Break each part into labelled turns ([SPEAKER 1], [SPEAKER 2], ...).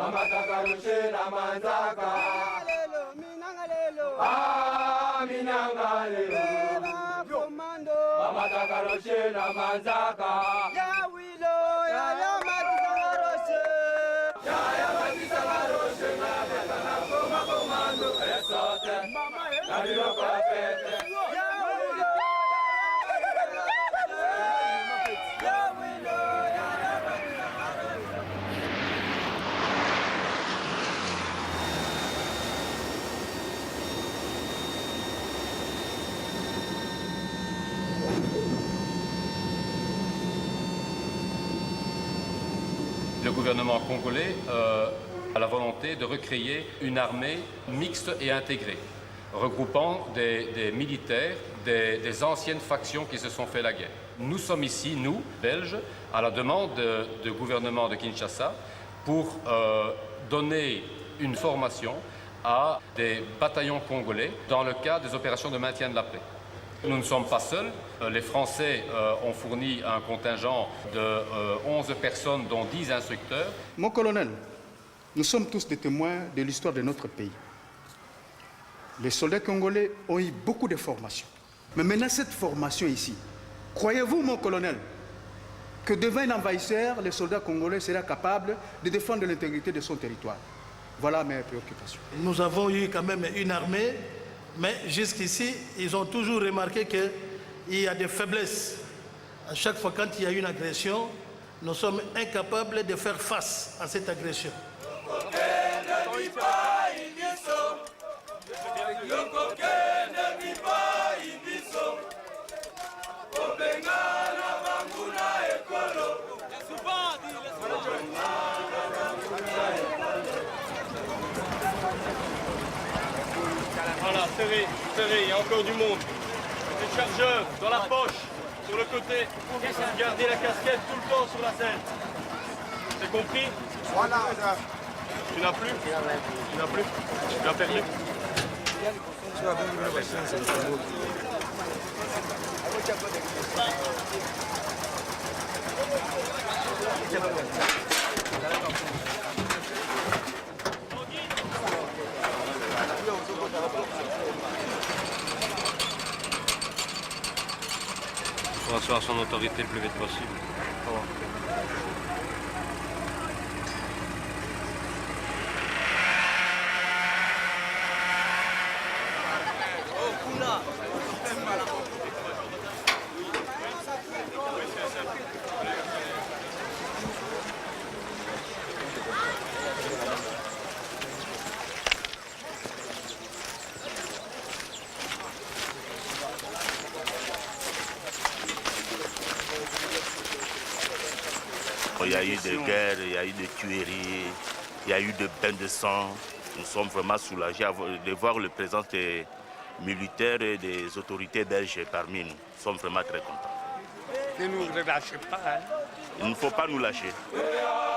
[SPEAKER 1] Amatakarushe na manzaka. Ah, minangalelo. Amatakarushe na manzaka. Ya wilo, ya matisakaroshe. Ya matisakaroshe na betana koma komando. Esote, na biloko apete.
[SPEAKER 2] Le gouvernement congolais a la volonté de recréer une armée mixte et intégrée, regroupant des militaires des anciennes factions qui se sont fait la guerre. Nous sommes ici, nous, Belges, à la demande du gouvernement de Kinshasa pour donner une formation à des bataillons congolais dans le cadre des opérations de maintien de la paix. Nous ne sommes pas seuls. Les Français ont fourni un contingent de 11 personnes, dont 10 instructeurs.
[SPEAKER 3] Mon colonel, nous sommes tous des témoins de l'histoire de notre pays. Les soldats congolais ont eu beaucoup de formations. Mais maintenant, cette formation ici, croyez-vous, mon colonel, que devant un envahisseur, les soldats congolais seraient capables de défendre l'intégrité de son territoire? Voilà mes préoccupations.
[SPEAKER 4] Nous avons eu quand même une armée. Mais jusqu'ici, ils ont toujours remarqué qu'il y a des faiblesses. À chaque fois quand il y a une agression, nous sommes incapables de faire face à cette agression.
[SPEAKER 5] Voilà, serré, il y a encore du monde. Les chargeurs dans la poche, sur le côté. Gardez la casquette tout le temps sur la scène. C'est compris? Voilà. Tu n'as plus? Tu n'as plus? Tu as perdu?
[SPEAKER 2] Il faut asseoir son autorité le plus vite possible.
[SPEAKER 6] Il y a eu des guerres, il y a eu des tueries, il y a eu des bains de sang. Nous sommes vraiment soulagés de voir le présence des militaires et des autorités belges parmi nous. Nous sommes vraiment très contents.
[SPEAKER 7] Ne nous relâchez pas. Hein.
[SPEAKER 6] Il ne faut pas nous lâcher.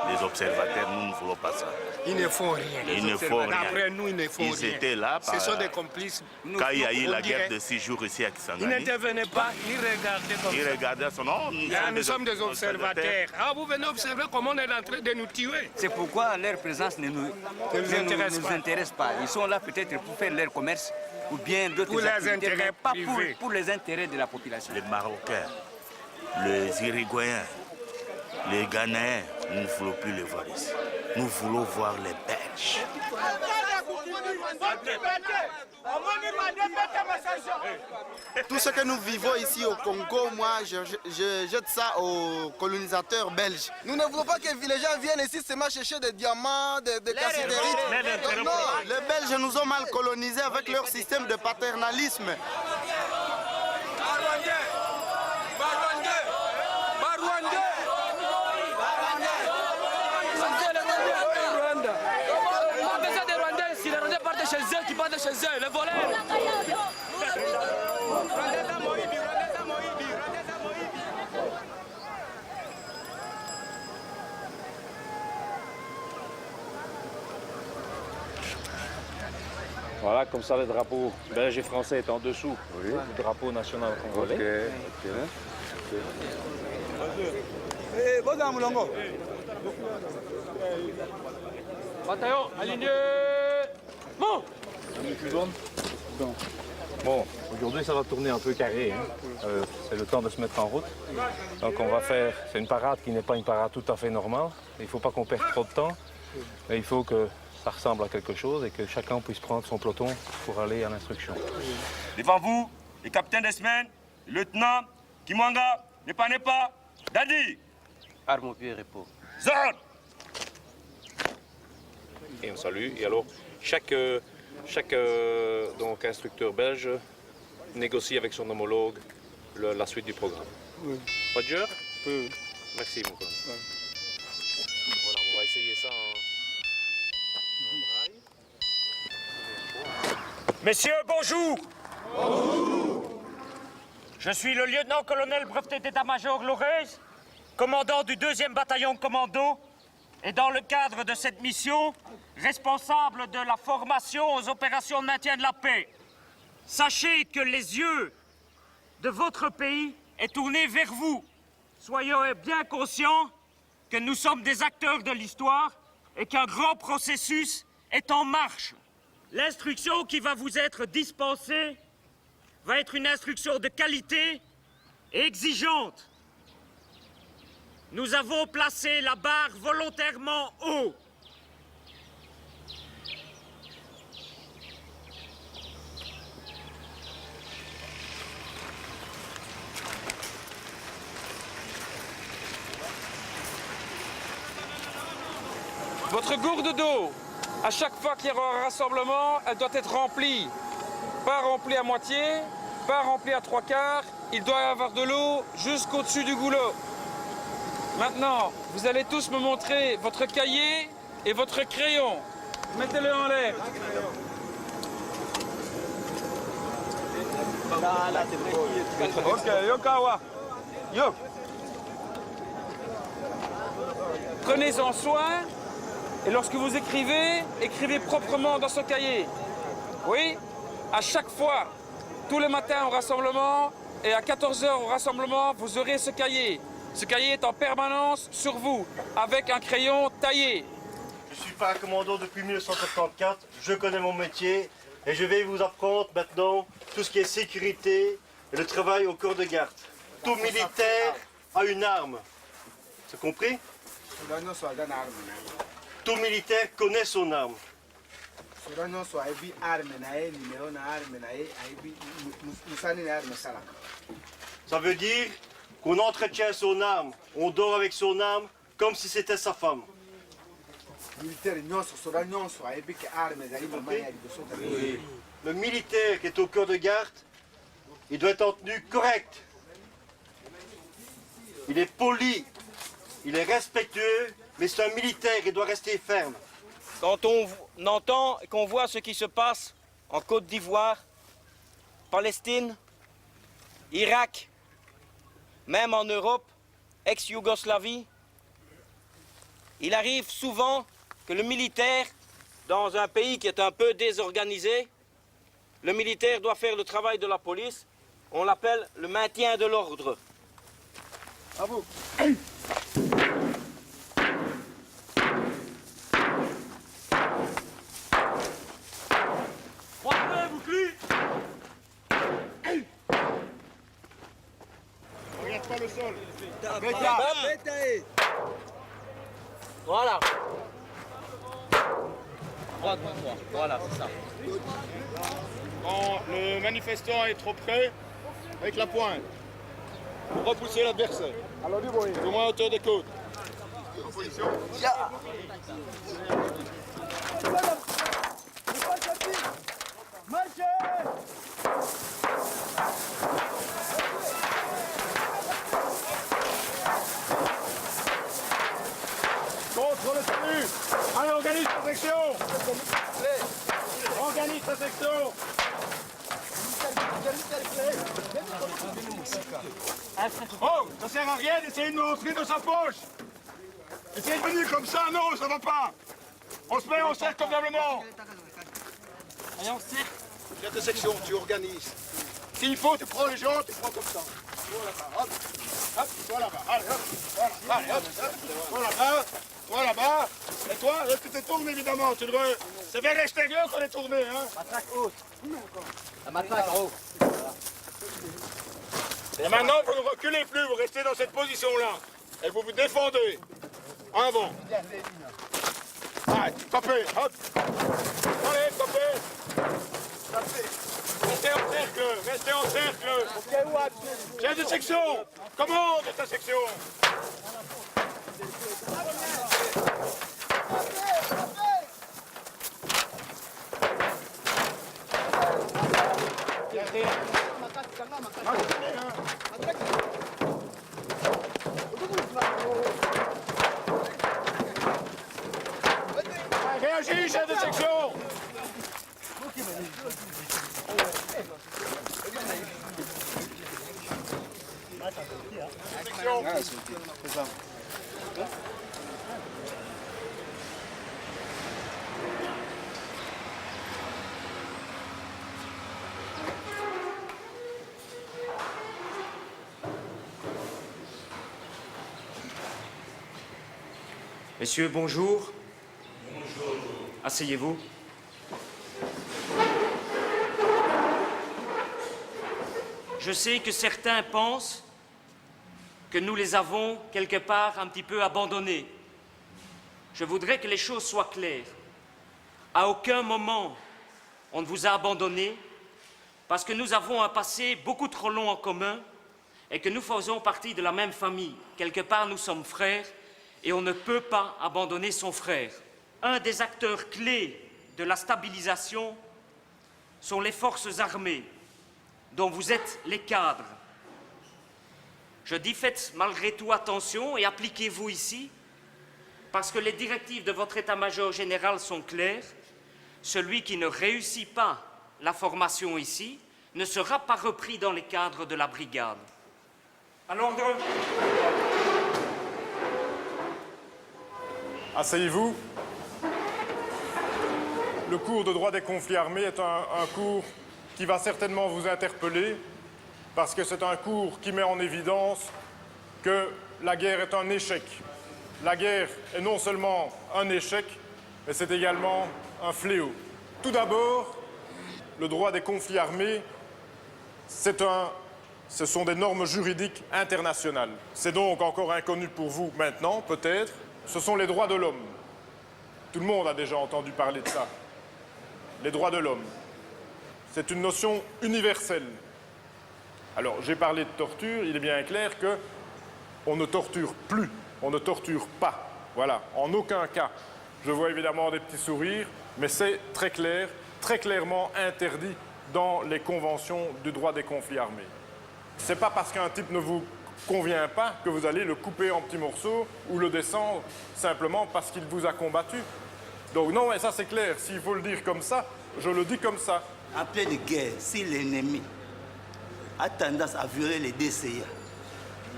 [SPEAKER 6] Les observateurs, nous ne voulons pas ça.
[SPEAKER 7] Ils ne font rien.
[SPEAKER 6] Ils ne font rien.
[SPEAKER 7] Après nous, ils ne font rien.
[SPEAKER 6] Ils étaient là
[SPEAKER 7] Ce sont des complices.
[SPEAKER 6] Quand il y a eu la guerre de 6 jours ici à Kisangani.
[SPEAKER 7] Ils n'intervenaient pas, ils regardaient comme ça.
[SPEAKER 6] Ils regardaient son nom.
[SPEAKER 7] Nous sommes des observateurs. Ah, vous venez observer comment on est en train de nous tuer.
[SPEAKER 8] C'est pourquoi leur présence ne nous intéresse pas. Ils sont là peut-être pour faire leur commerce ou bien d'autres activités, mais pas pour les intérêts de la population.
[SPEAKER 6] Les Marocains, les Uruguayens, les Ghanéens, nous ne voulons plus les voir ici. Nous voulons voir les Belges.
[SPEAKER 9] Tout ce que nous vivons ici au Congo, moi, je jette ça aux colonisateurs belges. Nous ne voulons pas que les gens viennent ici seulement chercher des diamants, des cassiteries. Non, les Belges nous ont mal colonisés avec leur système de paternalisme.
[SPEAKER 10] Chez eux, qui partent de chez eux, les voleurs.
[SPEAKER 5] Voilà, comme ça, le drapeau belge et français est en dessous du drapeau national congolais.
[SPEAKER 7] Bataillon, aligné. Bon.
[SPEAKER 5] Bon, aujourd'hui ça va tourner un peu carré. Hein. C'est le temps de se mettre en route. Donc on va faire, c'est une parade qui n'est pas une parade tout à fait normale. Il ne faut pas qu'on perde trop de temps, mais il faut que ça ressemble à quelque chose et que chacun puisse prendre son peloton pour aller à l'instruction.
[SPEAKER 11] Devant vous, le capitaine des semaines, le lieutenant, Kimwanga, Nepa, Dadi.
[SPEAKER 8] Arme au pied, repos.
[SPEAKER 11] Zone.
[SPEAKER 5] Et on salue. Et alors, chaque donc, instructeur belge négocie avec son homologue la suite du programme.
[SPEAKER 3] Oui.
[SPEAKER 5] Roger?
[SPEAKER 3] Oui.
[SPEAKER 5] Merci, mon collègue. Ouais. Voilà, on va essayer ça en braille.
[SPEAKER 11] Messieurs, bonjour. Bonjour. Je suis le lieutenant-colonel breveté d'état-major Lorez, commandant du 2e bataillon commando, et dans le cadre de cette mission, responsable de la formation aux opérations de maintien de la paix. Sachez que les yeux de votre pays est tourné vers vous. Soyez bien conscients que nous sommes des acteurs de l'histoire et qu'un grand processus est en marche. L'instruction qui va vous être dispensée va être une instruction de qualité et exigeante. Nous avons placé la barre volontairement haut.
[SPEAKER 7] Votre gourde d'eau, à chaque fois qu'il y aura un rassemblement, elle doit être remplie. Pas remplie à moitié, pas remplie à 3/4. Il doit y avoir de l'eau jusqu'au-dessus du goulot. Maintenant, vous allez tous me montrer votre cahier et votre crayon. Mettez-le en l'air.
[SPEAKER 1] Ok, Yokawa. Yo.
[SPEAKER 7] Prenez-en soin et lorsque vous écrivez, écrivez proprement dans ce cahier. Oui, à chaque fois, tous les matins au rassemblement et à 14h au rassemblement, vous aurez ce cahier. Ce cahier est en permanence sur vous, avec un crayon taillé.
[SPEAKER 12] Je suis paracommandant depuis 1974, je connais mon métier et je vais vous apprendre maintenant tout ce qui est sécurité et le travail au corps de garde. Tout militaire a une arme, c'est compris? Tout militaire connaît son arme. Ça veut dire qu'on entretient son arme, on dort avec son arme comme si c'était sa femme. Le militaire qui est au corps de garde, il doit être en tenue correcte. Il est poli, il est respectueux, mais c'est un militaire, il doit rester ferme.
[SPEAKER 11] Quand on entend et qu'on voit ce qui se passe en Côte d'Ivoire, Palestine, Irak, même en Europe, ex-Yougoslavie, il arrive souvent que le militaire, dans un pays qui est un peu désorganisé, le militaire doit faire le travail de la police. On l'appelle le maintien de l'ordre.
[SPEAKER 12] À vous.
[SPEAKER 1] Regarde pas le sol.
[SPEAKER 11] Voilà. Voilà, c'est ça.
[SPEAKER 1] Quand le manifestant est trop près, avec la pointe, pour repousser l'adversaire. Au moins à hauteur des côtes. Position. Contre le salut. Allez, organise ta section. Organise ta section. Oh, ça sert à rien d'essayer de me rentrer dans sa poche. Essayez de venir comme ça, non, ça va pas. On se met en cercle convenablement.
[SPEAKER 11] Allez, on cercle.
[SPEAKER 1] Viens ta section, tu organises. S'il faut, tu prends les gens, tu prends comme ça. Toi là-bas, hop, hop, toi là-bas, allez hop, voilà, allez hop, toi là-bas, et toi, tu te tournes évidemment. C'est vers l'extérieur qu'on est tourné. Hein.
[SPEAKER 13] Matraque haute. La matraque en haut.
[SPEAKER 1] Et maintenant, vous ne reculez plus, vous restez dans cette position-là. Et vous vous défendez. En avant. Allez, tapez, hop. Allez, tapez. Restez en cercle, restez en cercle. Chef de section, commande de ta section. Réagis, chef de section.
[SPEAKER 11] Messieurs, bonjour. Bonjour. Asseyez-vous. Je sais que certains pensent que nous les avons quelque part un petit peu abandonnés. Je voudrais que les choses soient claires. À aucun moment on ne vous a abandonnés parce que nous avons un passé beaucoup trop long en commun et que nous faisons partie de la même famille. Quelque part, nous sommes frères et on ne peut pas abandonner son frère. Un des acteurs clés de la stabilisation sont les forces armées, dont vous êtes les cadres. Je dis faites malgré tout attention et appliquez-vous ici, parce que les directives de votre état-major général sont claires. Celui qui ne réussit pas la formation ici ne sera pas repris dans les cadres de la brigade. À l'ordre.
[SPEAKER 14] Asseyez-vous. Le cours de droit des conflits armés est un cours qui va certainement vous interpeller parce que c'est un cours qui met en évidence que la guerre est un échec. La guerre est non seulement un échec, mais c'est également un fléau. Tout d'abord, le droit des conflits armés, ce sont des normes juridiques internationales. C'est donc encore inconnu pour vous maintenant, peut-être. Ce sont les droits de l'homme. Tout le monde a déjà entendu parler de ça. Les droits de l'homme. C'est une notion universelle. Alors, j'ai parlé de torture, il est bien clair qu'on ne torture plus, on ne torture pas. Voilà, en aucun cas. Je vois évidemment des petits sourires, mais c'est très clair, très clairement interdit dans les conventions du droit des conflits armés. C'est pas parce qu'un type ne vous convient pas que vous allez le couper en petits morceaux ou le descendre simplement parce qu'il vous a combattu. Donc non, et ça c'est clair, s'il faut le dire comme ça, je le dis comme ça.
[SPEAKER 15] En pleine guerre, si l'ennemi a tendance à violer les DCA,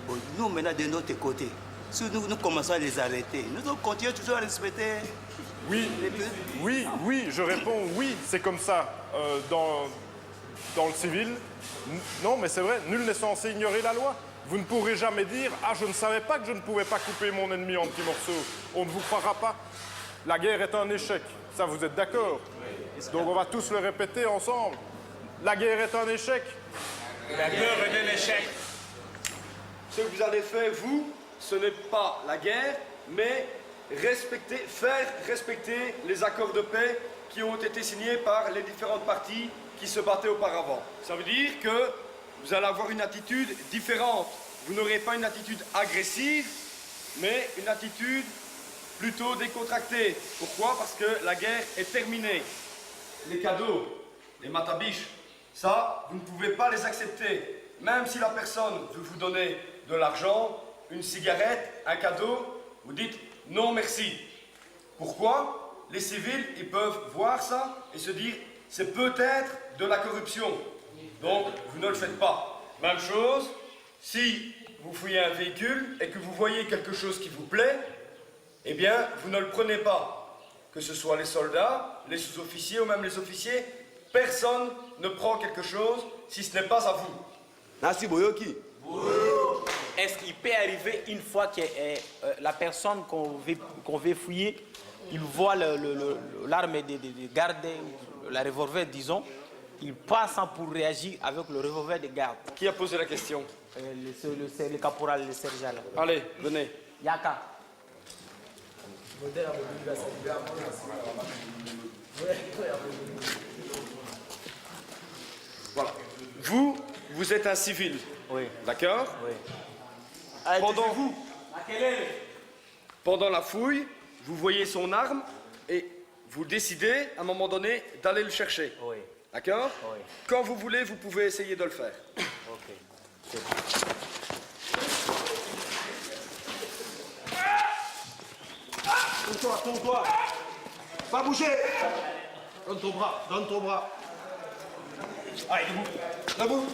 [SPEAKER 15] bon, nous maintenant de notre côté, si nous commençons à les arrêter, nous devons continuer toujours à respecter.
[SPEAKER 14] Oui, je réponds oui, c'est comme ça dans le civil. Non, mais c'est vrai, nul n'est censé ignorer la loi. Vous ne pourrez jamais dire « Ah, je ne savais pas que je ne pouvais pas couper mon ennemi en petits morceaux ». On ne vous croira pas. La guerre est un échec. Ça, vous êtes d'accord? Donc on va tous le répéter ensemble. La guerre est un échec.
[SPEAKER 5] La guerre est un échec. Ce que vous avez fait, vous, ce n'est pas la guerre, mais faire respecter les accords de paix qui ont été signés par les différentes parties qui se battaient auparavant. Ça veut dire que vous allez avoir une attitude différente. Vous n'aurez pas une attitude agressive, mais une attitude plutôt décontractée. Pourquoi? Parce que la guerre est terminée. Les cadeaux, les matabiches, ça, vous ne pouvez pas les accepter. Même si la personne veut vous donner de l'argent, une cigarette, un cadeau, vous dites non merci. Pourquoi? Les civils, ils peuvent voir ça et se dire c'est peut-être de la corruption. Donc, vous ne le faites pas. Même chose, si vous fouillez un véhicule et que vous voyez quelque chose qui vous plaît, eh bien, vous ne le prenez pas. Que ce soit les soldats, les sous-officiers ou même les officiers, personne ne prend quelque chose si ce n'est pas à vous.
[SPEAKER 13] Merci Boyoki. Est-ce qu'il peut arriver une fois que la personne qu'on veut fouiller
[SPEAKER 16] il voit l'arme de garde, la revolver, disons, il passe pour réagir avec le revolver de garde.
[SPEAKER 10] Qui a posé la question?
[SPEAKER 16] Le caporal, le sergent.
[SPEAKER 10] Allez, venez.
[SPEAKER 16] Yaka.
[SPEAKER 10] Voilà. Vous êtes un civil.
[SPEAKER 16] Oui.
[SPEAKER 10] D'accord?
[SPEAKER 16] Oui.
[SPEAKER 10] Pendant la fouille, vous voyez son arme et vous décidez à un moment donné d'aller le chercher.
[SPEAKER 16] Oui.
[SPEAKER 10] D'accord?
[SPEAKER 16] Oui.
[SPEAKER 10] Quand vous voulez, vous pouvez essayer de le faire.
[SPEAKER 16] Ok.
[SPEAKER 9] Tourne-toi. Pas bouger. Donne ton bras. Allez, debout.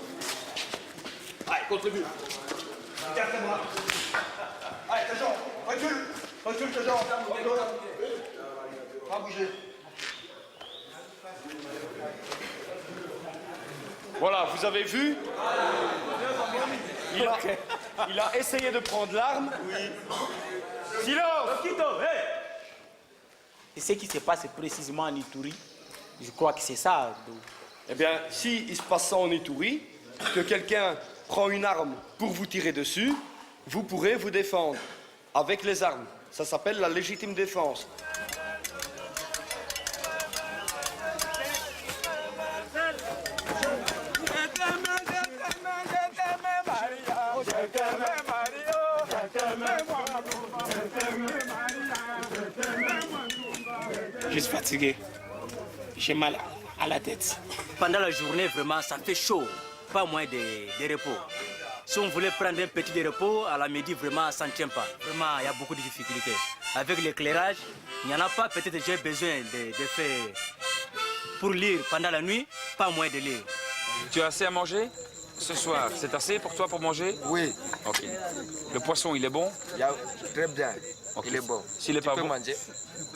[SPEAKER 9] Allez, contre le mur. Garde tes bras. Allez, tes jambes. Recule tes jambes. Pas bouger.
[SPEAKER 10] Voilà, vous avez vu? Il a essayé de prendre l'arme. Oui. Silence!
[SPEAKER 16] Et ce qui se passe précisément en Ituri, je crois que c'est ça.
[SPEAKER 10] Eh bien, s'il se passe ça en Ituri, que quelqu'un prend une arme pour vous tirer dessus, vous pourrez vous défendre avec les armes. Ça s'appelle la légitime défense.
[SPEAKER 16] Je suis fatigué. J'ai mal à la tête. Pendant la journée, vraiment, ça fait chaud. Pas moins de repos. Si on voulait prendre un petit repos, à la midi, vraiment, ça ne tient pas. Vraiment, il y a beaucoup de difficultés. Avec l'éclairage, il n'y en a pas. Peut-être j'ai besoin de faire pour lire pendant la nuit, pas moins de lire.
[SPEAKER 7] Tu as assez à manger ce soir? C'est assez pour toi pour manger?
[SPEAKER 13] Oui.
[SPEAKER 7] Ok. Le poisson, il est bon?
[SPEAKER 13] Très bien.
[SPEAKER 7] Okay.
[SPEAKER 13] Il est bon.
[SPEAKER 7] S'il n'est pas bon,
[SPEAKER 13] manger.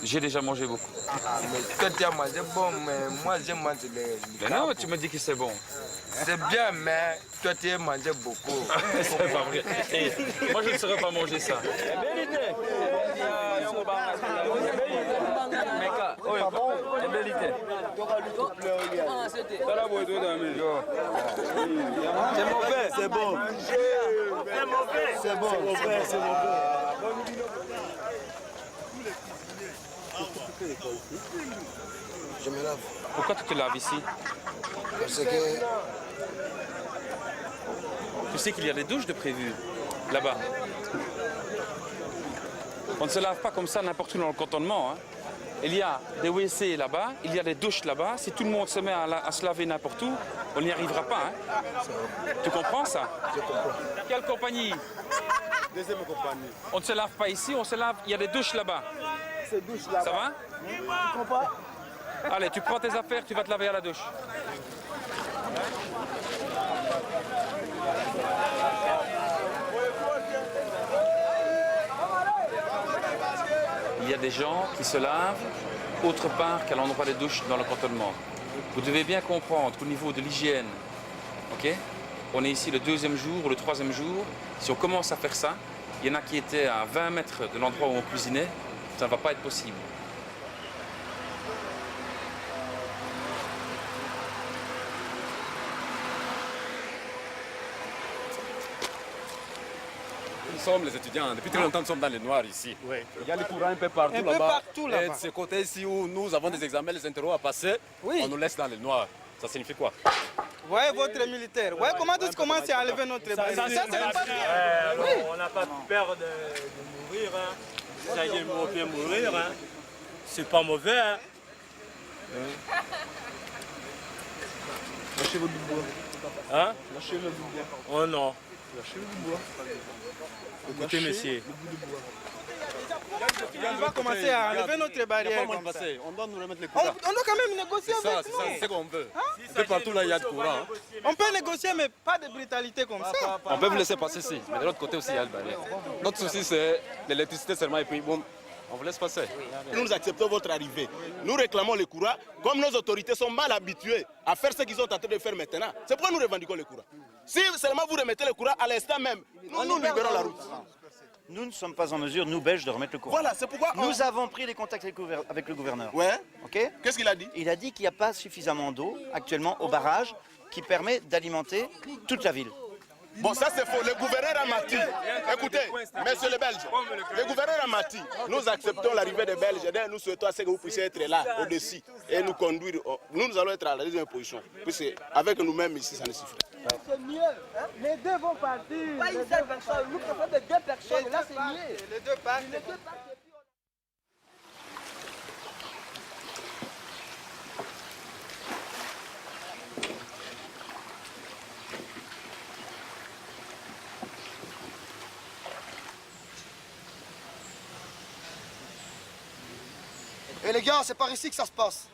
[SPEAKER 7] J'ai déjà mangé beaucoup.
[SPEAKER 13] Ah, mais toi tu as mangé bon, mais moi j'ai mangé les
[SPEAKER 7] Mais non, tu me dis que c'est bon.
[SPEAKER 13] C'est bien, mais toi tu as mangé beaucoup.
[SPEAKER 7] C'est pas vrai. Et moi je ne saurais pas manger ça.
[SPEAKER 13] C'est mauvais. C'est bon. C'est mauvais. C'est mauvais. Je me lave.
[SPEAKER 7] Pourquoi tu te laves ici?
[SPEAKER 13] Parce que...
[SPEAKER 7] Tu sais qu'il y a des douches de prévues là-bas. On ne se lave pas comme ça n'importe où dans le cantonnement. Hein. Il y a des WC là-bas, il y a des douches là-bas. Si tout le monde se met à se laver n'importe où, on n'y arrivera pas. Hein. Tu comprends ça?
[SPEAKER 13] Je comprends.
[SPEAKER 7] Quelle compagnie?
[SPEAKER 13] Deuxième compagnie.
[SPEAKER 7] On ne se lave pas ici, on se lave. Il y a des douches là-bas.
[SPEAKER 13] Ces douches là-bas.
[SPEAKER 7] Ça va?
[SPEAKER 13] Tu comprends?
[SPEAKER 7] Allez, tu prends tes affaires, tu vas te laver à la douche. Il y a des gens qui se lavent autre part qu'à l'endroit des douches dans le cantonnement. Vous devez bien comprendre qu'au niveau de l'hygiène, ok, on est ici le 2e jour ou le 3e jour. Si on commence à faire ça, il y en a qui étaient à 20 mètres de l'endroit où on cuisinait, ça ne va pas être possible.
[SPEAKER 17] Nous sommes les étudiants, depuis très longtemps nous sommes dans le noir ici.
[SPEAKER 13] Oui.
[SPEAKER 17] Il y a le courant un peu partout là-bas.
[SPEAKER 13] Un peu partout là-bas.
[SPEAKER 17] Et de ce côté-ci où nous avons des examens, les interros à passer, on nous laisse dans le noir. Ça signifie quoi?
[SPEAKER 9] Voyez votre militaire. Voyez comment tous commencent à enlever notre base. Ça, c'est pas bien.
[SPEAKER 12] Oui. On n'a pas peur de mourir. Hein. Si ça y est, on peut mourir. Hein. C'est pas mauvais. Hein.
[SPEAKER 9] Lâchez-vous du bois.
[SPEAKER 12] Hein?
[SPEAKER 9] Lâchez-le du bois.
[SPEAKER 12] Oh non.
[SPEAKER 9] Lâchez-le du bois.
[SPEAKER 12] Écoutez, messieurs.
[SPEAKER 9] On va commencer à enlever notre barrière. Comme ça.
[SPEAKER 17] On doit nous remettre les
[SPEAKER 9] On
[SPEAKER 17] courants.
[SPEAKER 9] doit quand même négocier avec nous.
[SPEAKER 17] C'est ce qu'on veut.
[SPEAKER 9] Hein?
[SPEAKER 17] Un peu partout là, il y a du courant.
[SPEAKER 9] On peut négocier, mais pas de brutalité comme ça.
[SPEAKER 17] On peut vous laisser passer ici, mais de l'autre côté aussi, il y a le barrière. Notre souci, c'est l'électricité seulement, et puis bon, on vous laisse passer.
[SPEAKER 18] Nous acceptons votre arrivée. Nous réclamons le courant, comme nos autorités sont mal habituées à faire ce qu'ils sont en train de faire maintenant. C'est pourquoi nous revendiquons le courant. Si seulement vous remettez le courant à l'instant même, nous libérons la route.
[SPEAKER 19] nous ne sommes pas en mesure, nous Belges, de remettre le courant.
[SPEAKER 18] Voilà, c'est pourquoi...
[SPEAKER 19] Nous avons pris les contacts avec le gouverneur.
[SPEAKER 18] Ouais.
[SPEAKER 19] Ok.
[SPEAKER 18] Qu'est-ce qu'il a dit?
[SPEAKER 19] Il a dit qu'il n'y a pas suffisamment d'eau actuellement au barrage qui permet d'alimenter toute la ville.
[SPEAKER 18] Bon, ça c'est faux. Le gouverneur a menti. Écoutez, messieurs les Belges, le gouverneur a menti. Nous acceptons l'arrivée des Belges. Nous souhaitons que vous puissiez être là, au-dessus, et nous conduire. Nous allons être à la deuxième position. Puisque avec nous-mêmes ici, ça ne suffit.
[SPEAKER 20] C'est mieux. Hein? Les deux vont partir. Pas une seule personne. Nous préférons de deux personnes. Là, c'est mieux. Les deux partent.
[SPEAKER 9] Et les gars, c'est par ici que ça se passe.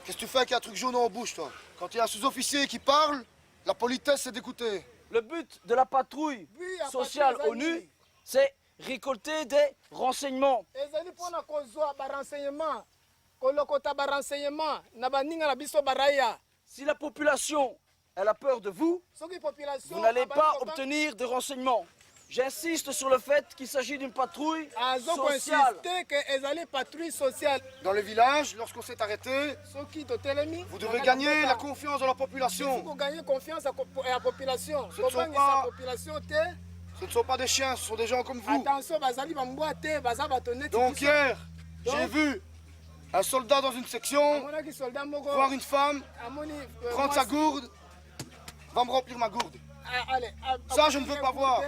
[SPEAKER 9] Qu'est-ce que tu fais avec un truc jaune en bouche, toi? Quand il y a un sous-officier qui parle, la politesse, c'est d'écouter.
[SPEAKER 16] Le but de la patrouille sociale ONU, c'est récolter des renseignements. Si la population elle a peur de vous, vous n'allez pas obtenir de renseignements. J'insiste sur le fait qu'il s'agit d'une patrouille sociale.
[SPEAKER 9] Dans le village, lorsqu'on s'est arrêté, vous devez gagner la confiance de la population. Ce ne sont pas des chiens, ce sont des gens comme vous. Donc hier, j'ai vu un soldat dans une section voir une femme prendre sa gourde, va me remplir ma gourde. Ça, je ne veux pas voir.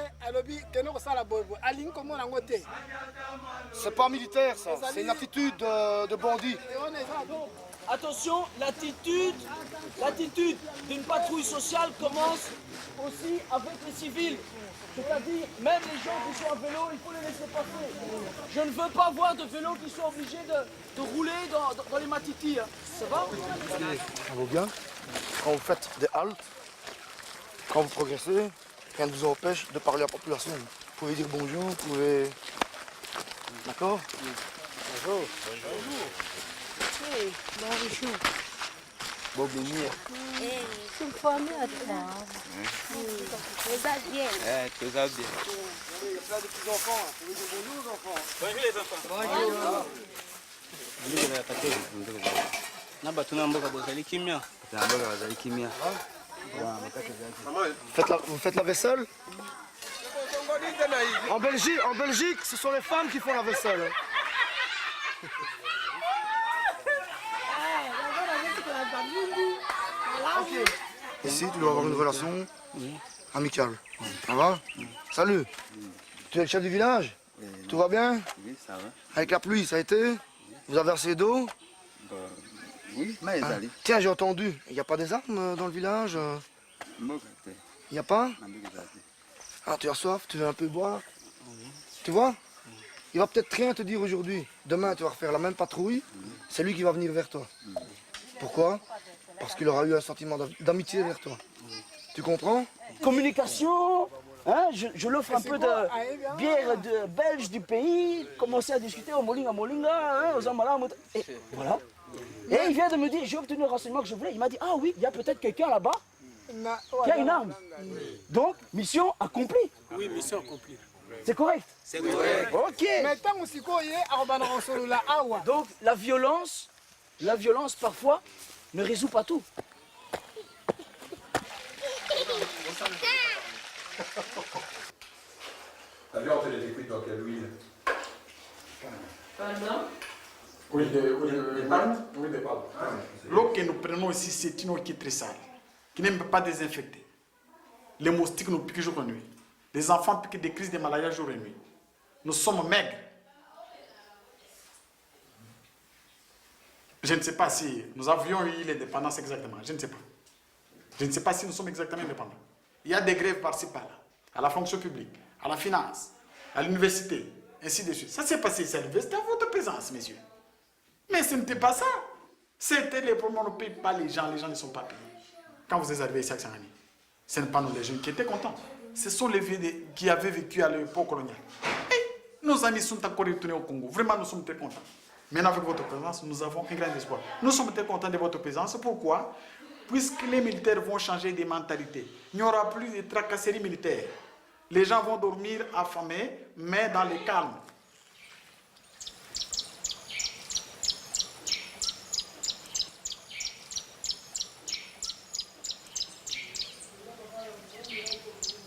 [SPEAKER 9] C'est pas militaire, ça. C'est une attitude de bandit.
[SPEAKER 16] Attention, l'attitude d'une patrouille sociale commence aussi avec les civils. C'est-à-dire, même les gens qui sont à vélo, il faut les laisser passer. Je ne veux pas voir de vélos qui sont obligés de rouler dans les matitis. Hein. Ça va?
[SPEAKER 9] Ça va bien. Quand vous faites des haltes, quand vous progressez, rien ne vous empêche de parler à la population. Vous pouvez dire bonjour, vous pouvez... D'accord? Bonjour. Bonjour.
[SPEAKER 21] Hey, bonjour.
[SPEAKER 9] Bon, bénir.
[SPEAKER 21] C'est formé à toi. Tout va bien.
[SPEAKER 9] Tout va bien. Il y a plein de petits enfants. Vous pouvez dire bonjour aux enfants.
[SPEAKER 16] Bonjour les enfants.
[SPEAKER 9] Vous faites la vaisselle? En Belgique, ce sont les femmes qui font la vaisselle. Ok. Ici, tu dois avoir une relation amicale. Ça va? Salut. Tu es le chef du village? Tout va bien?
[SPEAKER 22] Oui, ça va.
[SPEAKER 9] Avec la pluie, ça a été? Vous avez assez d'eau?
[SPEAKER 22] Oui, mais
[SPEAKER 9] hein? Tiens, j'ai entendu. Il n'y a pas des armes dans le village? Il n'y a pas? Ah, tu as soif? Tu veux un peu boire? Tu vois? Il va peut-être rien te dire aujourd'hui. Demain, tu vas refaire la même patrouille. C'est lui qui va venir vers toi. Pourquoi? Parce qu'il aura eu un sentiment d'amitié vers toi. Tu comprends?
[SPEAKER 16] Communication, hein, je l'offre un peu de bière belge du pays, commencer à discuter au Molinga, hein, aux Amala, et voilà. Et il vient de me dire, j'ai obtenu le renseignement que je voulais. Il m'a dit, ah oui, il y a peut-être quelqu'un là-bas qui a une arme. Donc, mission accomplie.
[SPEAKER 20] Oui, mission accomplie.
[SPEAKER 16] C'est correct?
[SPEAKER 20] C'est correct.
[SPEAKER 16] Ok. Donc, la violence parfois ne résout pas tout.
[SPEAKER 1] La viande, elle est cuite dans quelle huile?
[SPEAKER 21] Pardon?
[SPEAKER 3] Oui, des pâtes. Oui, des pâtes. L'eau que nous prenons ici, c'est une eau qui est très sale, qui n'aime pas désinfecter. Les moustiques nous piquent jour et nuit. Les enfants piquent des crises de malaria jour et nuit. Nous sommes maigres. Je ne sais pas si nous avions eu l'indépendance exactement. Je ne sais pas. Je ne sais pas si nous sommes exactement indépendants. Il y a des grèves par-ci par-là, à la fonction publique, à la finance, à l'université, ainsi de suite. Ça s'est passé ici à l'université à votre présence, messieurs. Mais ce n'était pas ça. C'était les problèmes, on ne paye pas les gens ne sont pas payés. Quand vous êtes arrivés ici à Xangani, ce n'est pas nous les jeunes qui étaient contents. Ce sont les vieux qui avaient vécu à l'époque coloniale. Et nos amis sont encore retournés au Congo. Vraiment, nous sommes très contents. Maintenant, avec votre présence, nous avons un grand espoir. Nous sommes très contents de votre présence. Pourquoi? Puisque les militaires vont changer de mentalité. Il n'y aura plus de tracasseries militaires.
[SPEAKER 2] Les gens vont dormir affamés, mais dans le calme.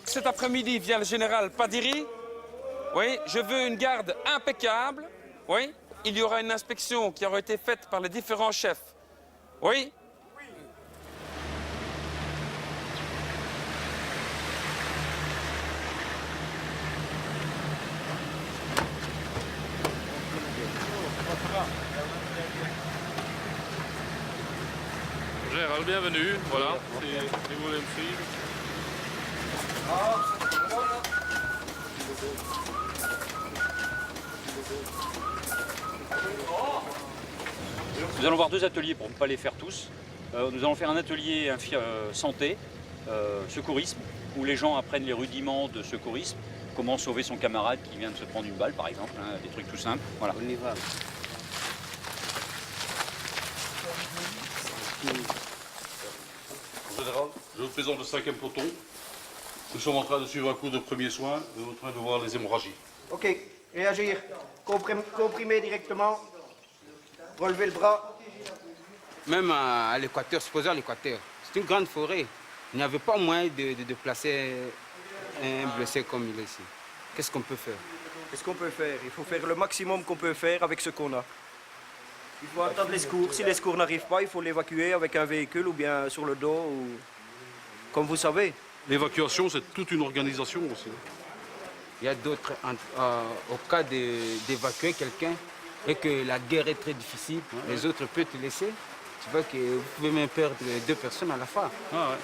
[SPEAKER 7] Cet après-midi vient le général Padiri. Oui, je veux une garde impeccable. Oui, il y aura une inspection qui aura été faite par les différents chefs. Oui.
[SPEAKER 5] Gérald, bienvenue. Voilà, si vous voulez me suivre.
[SPEAKER 4] Nous allons voir deux ateliers pour ne pas les faire tous. Nous allons faire un atelier santé, secourisme, où les gens apprennent les rudiments de secourisme, comment sauver son camarade qui vient de se prendre une balle par exemple, hein, des trucs tout simples. Voilà. On y va.
[SPEAKER 23] Général, je vous présente le 5e peloton. Nous sommes en train de suivre un cours de premiers soins et en train de voir les hémorragies.
[SPEAKER 20] Ok, réagir. Comprimer directement. Relever le bras.
[SPEAKER 24] Même à l'équateur, supposons à l'équateur, c'est une grande forêt. Il n'y avait pas moyen de placer un blessé comme il est ici. Qu'est-ce qu'on peut faire?
[SPEAKER 20] Qu'est-ce qu'on peut faire? Il faut faire le maximum qu'on peut faire avec ce qu'on a. Il faut attendre les secours. Si les secours n'arrivent pas, il faut l'évacuer avec un véhicule ou bien sur le dos, ou... comme vous savez.
[SPEAKER 23] L'évacuation, c'est toute une organisation aussi.
[SPEAKER 24] Il y a d'autres, au cas d'évacuer quelqu'un et que la guerre est très difficile, les autres peuvent te laisser. Tu vois que vous pouvez même perdre 2 personnes à la fois.
[SPEAKER 23] Ah ouais.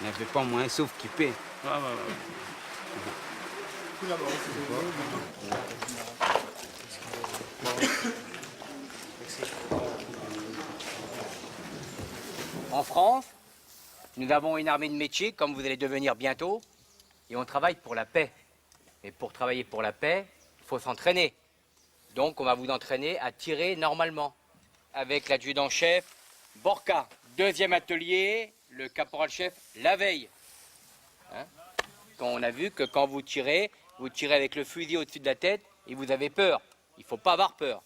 [SPEAKER 24] Il n'y avait pas moyen sauf quitter.
[SPEAKER 23] Ah ouais.
[SPEAKER 16] En France, nous avons une armée de métier, comme vous allez devenir bientôt, et on travaille pour la paix. Et pour travailler pour la paix, il faut s'entraîner. Donc on va vous entraîner à tirer normalement. Avec l'adjudant-chef Borka. 2e atelier, le caporal-chef la veille. Hein? Quand on a vu que quand vous tirez avec le fusil au-dessus de la tête et vous avez peur. Il ne faut pas avoir peur.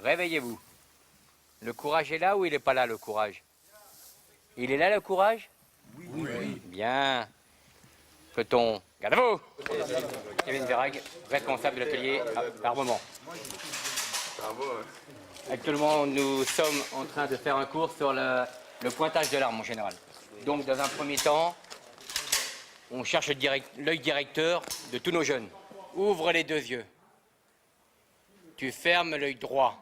[SPEAKER 16] Réveillez-vous. Le courage est là ou il n'est pas là, le courage? Il est là, le courage? Oui. Bien. Peut-on... Gardez-vous. Kevin Verrag, responsable de l'atelier armement.
[SPEAKER 23] Bravo.
[SPEAKER 16] Actuellement, nous sommes en train de faire un cours sur le pointage de l'arme en général. Donc, dans un premier temps, on cherche l'œil directeur de tous nos jeunes. Ouvre les 2 yeux. Tu fermes l'œil droit.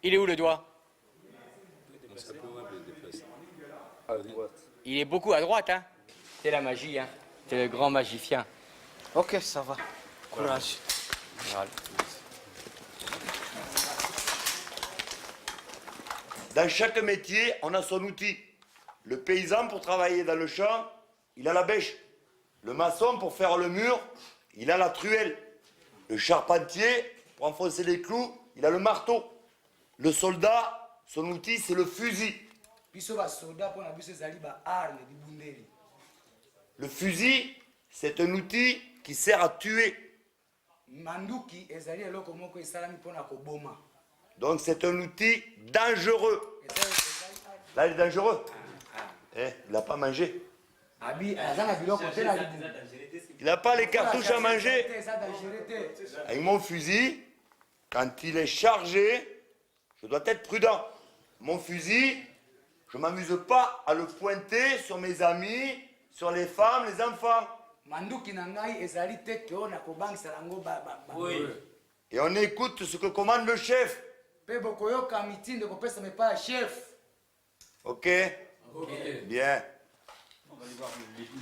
[SPEAKER 16] Il est où le doigt? Il est beaucoup à droite, hein? C'est la magie, hein? C'est le grand magicien.
[SPEAKER 20] Ok, ça va. Courage.
[SPEAKER 16] Général.
[SPEAKER 25] Dans chaque métier, on a son outil. Le paysan, pour travailler dans le champ, il a la bêche. Le maçon, pour faire le mur, il a la truelle. Le charpentier, pour enfoncer les clous, il a le marteau. Le soldat, son outil, c'est le fusil. Le fusil, c'est un outil qui sert à tuer. Donc c'est un outil dangereux. Là, il est dangereux. Il n'a pas mangé. Il n'a pas les cartouches à manger. Avec mon fusil, quand il est chargé, je dois être prudent. Mon fusil, je ne m'amuse pas à le pointer sur mes amis, sur les femmes, les enfants.
[SPEAKER 20] Oui.
[SPEAKER 25] Et on écoute ce que commande le chef. Ok? Bien.
[SPEAKER 4] On va aller voir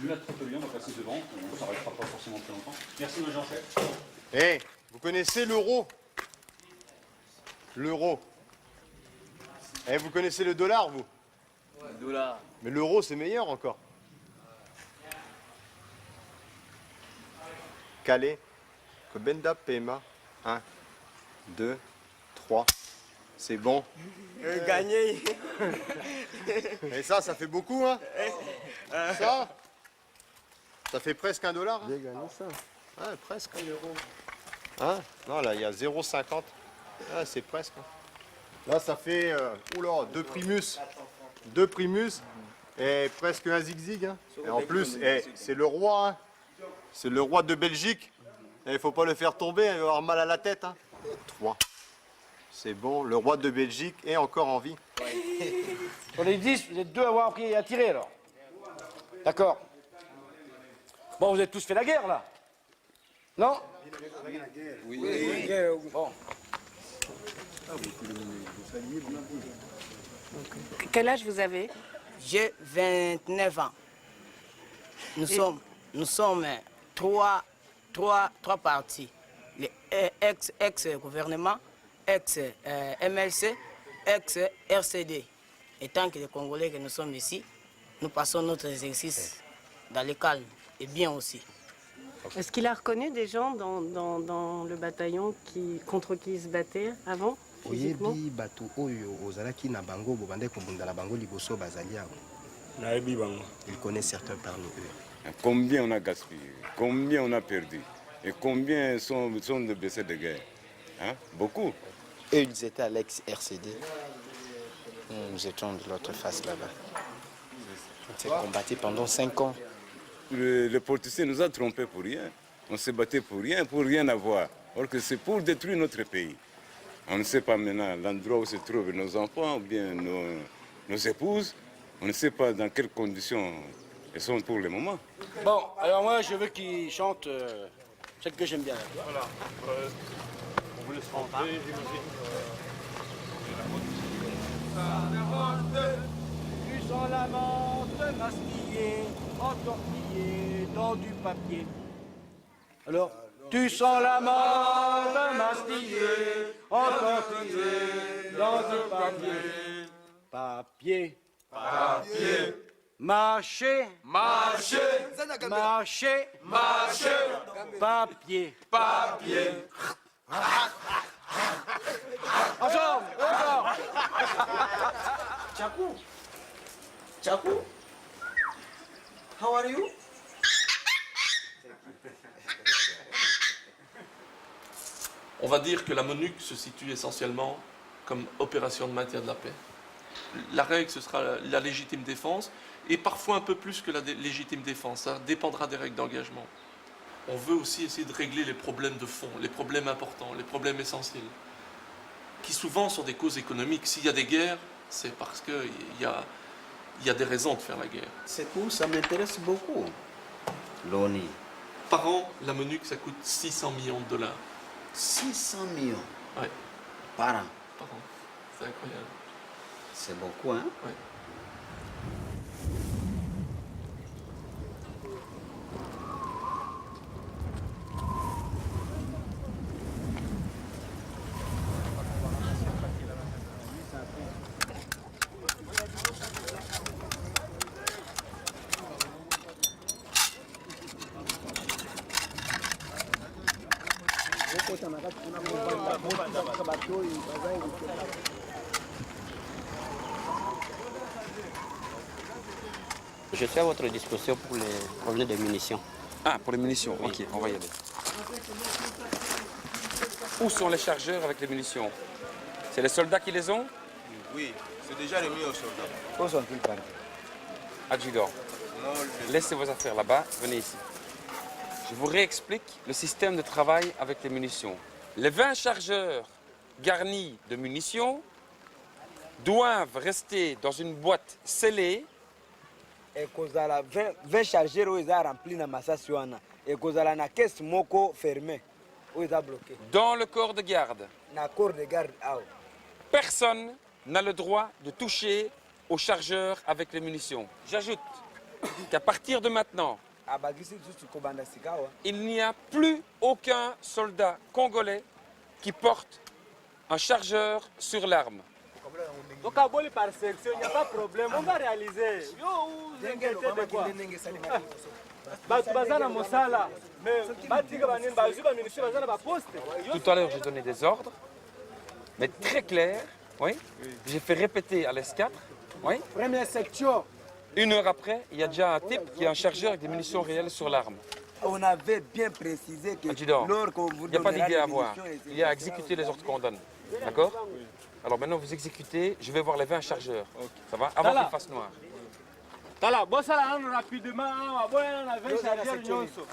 [SPEAKER 4] l'autre atelier, on va passer devant, on ne s'arrêtera pas forcément très longtemps. Merci, mon Jean-Chef.
[SPEAKER 26] Hey, vous connaissez l'euro? L'euro. Eh, vous connaissez le dollar, vous?
[SPEAKER 16] Ouais. Dollar.
[SPEAKER 26] Mais l'euro, c'est meilleur encore. Calais. Kobenda Pema. 1, 2, 3. C'est bon.
[SPEAKER 20] Gagné.
[SPEAKER 26] Et ça fait beaucoup, hein? Ça? Ça fait presque $1. Hein.
[SPEAKER 13] J'ai gagné ça.
[SPEAKER 26] Ouais, presque €1. Hein? Non, là, il y a 0,50. Ah, c'est presque. Hein. Là, ça fait 2 Primus. 2 Primus et presque un zigzag. Hein. Et en plus, c'est le roi. Hein. C'est le roi de Belgique. Il ne faut pas le faire tomber, il va avoir mal à la tête. Hein. 3. C'est bon, le roi de Belgique est encore en vie.
[SPEAKER 6] Sur les 10, vous êtes 2 à avoir appris à tirer alors. D'accord. Bon, vous avez tous fait la guerre là. Non? Oui. Bon.
[SPEAKER 8] Quel âge vous avez?
[SPEAKER 10] J'ai 29 ans. Nous sommes trois partis. Les ex-gouvernement, ex-MLC, ex-RCD. Et tant que les Congolais que nous sommes ici, nous passons notre exercice dans le calme et bien aussi.
[SPEAKER 8] Est-ce qu'il a reconnu des gens dans le bataillon contre qui il se battait avant?
[SPEAKER 11] Oyebi bato oyo ozalaki na bango bobande kobundala bango liboso bazali awa.
[SPEAKER 14] Nayebi bango.
[SPEAKER 11] Il connaît certains parmi eux.
[SPEAKER 14] Combien on a gaspillé, combien on a perdu et combien sont de blessés de guerre. Hein? Beaucoup.
[SPEAKER 11] Et ils étaient à l'ex-RCD. Nous étions de l'autre face là-bas. On s'est combattu pendant 5 ans.
[SPEAKER 14] Le politicien nous a trompés pour rien. On s'est battu pour rien avoir. Or que c'est pour détruire notre pays. On ne sait pas maintenant l'endroit où se trouvent nos enfants ou bien nos épouses. On ne sait pas dans quelles conditions elles sont pour le moment.
[SPEAKER 6] Bon, alors moi je veux qu'ils chantent celle que j'aime bien.
[SPEAKER 5] Voilà. On vous laisse rentrer, j'imagine.
[SPEAKER 6] Tu sens la menthe mastillée, entortillée dans du papier. Alors, tu sens la menthe mastillée, entortillée dans du papier. Papier. Papier. Marcher. Marcher. Marcher. Marcher. Papier. Papier. Ensemble, encore.
[SPEAKER 9] Chaku. Chaku. How are you?
[SPEAKER 15] On va dire que la MONUC se situe essentiellement comme opération de maintien de la paix. La règle, ce sera la légitime défense, et parfois un peu plus que la légitime défense. Ça dépendra des règles d'engagement. On veut aussi essayer de régler les problèmes de fond, les problèmes importants, les problèmes essentiels, qui souvent sont des causes économiques. S'il y a des guerres, c'est parce qu'il y a des raisons de faire la guerre.
[SPEAKER 11] C'est cool, ça m'intéresse beaucoup. L'ONU.
[SPEAKER 15] Par an, la MONUC, ça coûte 600 millions de $.
[SPEAKER 11] 600 millions?
[SPEAKER 15] Oui.
[SPEAKER 11] Par an?
[SPEAKER 15] Par an. C'est incroyable.
[SPEAKER 11] C'est beaucoup, hein?
[SPEAKER 15] Oui.
[SPEAKER 27] Je suis à votre disposition pour les problèmes de munitions.
[SPEAKER 7] Ah, pour les munitions, ok, on va y aller. Où sont les chargeurs avec les munitions? C'est les soldats qui les ont?
[SPEAKER 26] Oui, c'est déjà remis aux soldats.
[SPEAKER 6] Où sont-ils partis?
[SPEAKER 7] Adjudant, laissez vos affaires là-bas, venez ici. Je vous réexplique le système de travail avec les munitions. Les 20 chargeurs garnis de munitions doivent rester dans une boîte scellée.
[SPEAKER 6] Et kozala 20 chargeurs où ils ont rempli na masasi wana. Et kozala na caisse moko fermée où ils ont bloqué.
[SPEAKER 7] Dans le corps de garde.
[SPEAKER 6] Na corps de garde out.
[SPEAKER 7] Personne n'a le droit de toucher aux chargeurs avec les munitions. J'ajoute qu'à partir de maintenant, il n'y a plus aucun soldat congolais qui porte un chargeur sur l'arme.
[SPEAKER 5] Donc à Boli par section, il n'y a pas de problème, on va réaliser. Vous inquiétez de quoi?
[SPEAKER 7] Tout à l'heure, j'ai donné des ordres, mais très clairs. Oui. J'ai fait répéter à l'S4. Oui.
[SPEAKER 6] Première section,
[SPEAKER 7] 1 heure après, il y a déjà un type qui a un chargeur avec des munitions réelles sur l'arme.
[SPEAKER 1] On avait bien précisé que
[SPEAKER 7] Adjudant,
[SPEAKER 1] lorsqu'on vous
[SPEAKER 7] il n'y a pas
[SPEAKER 1] donnera
[SPEAKER 7] d'idée à
[SPEAKER 1] les
[SPEAKER 7] avoir.
[SPEAKER 1] munitions,
[SPEAKER 7] Il y a à exécuter les ordres qu'on donne. D'accord? Alors maintenant, vous exécutez, je vais voir les 20 chargeurs. Ça va? Avant qu'il fasse noir.
[SPEAKER 5] Tala, bossa la rapidement, on a 20 chargeurs nyonso.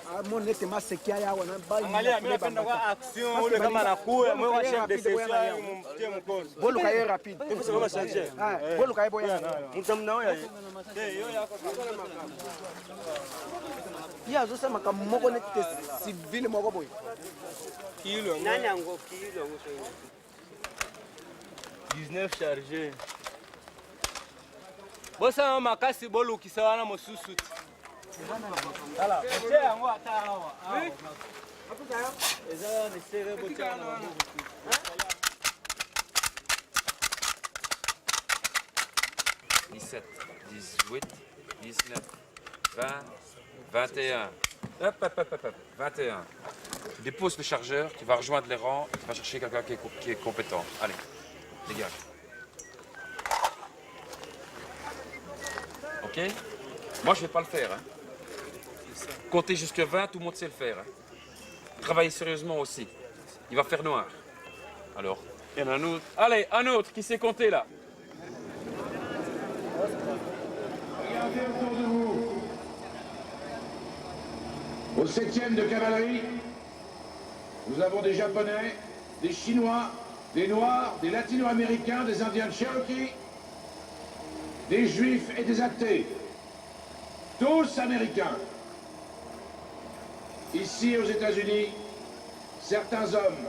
[SPEAKER 5] Angalia, mimi napenda kwa action ule kama anakuwa mwe wa chef de section mtie mkoso.
[SPEAKER 1] Bolu kaye rapide.
[SPEAKER 5] Hebu sema chargeur.
[SPEAKER 1] Bolu kaye boya.
[SPEAKER 5] Mtamnao ya. Yo yako.
[SPEAKER 1] Ya zosema kama moko ne civil moko boy.
[SPEAKER 5] Kilo. Nani ango kilo 19 chargés. Bosa makasi bolu kisawana mosusu. Ala, je yango atawa. Oui. Eza ni sere botana.
[SPEAKER 7] 17, 18, 19, 20, 21. Hop, hop, hop, hop, 21. Tu déposes le chargeur, tu vas rejoindre les rangs, tu vas chercher quelqu'un qui est compétent. Allez, dégage. Ok? Moi, je ne vais pas le faire. Hein. Compter jusqu'à 20, tout le monde sait le faire. Hein. Travaillez sérieusement aussi. Il va faire noir. Alors, il y en a un autre. Allez, un autre qui sait compter là.
[SPEAKER 12] Regardez autour de vous. Au 7e de cavalerie, nous avons des Japonais, des Chinois, des Noirs, des Latino-Américains, des Indiens de Cherokee, des Juifs et des athées. Tous américains. Ici, aux États-Unis, certains hommes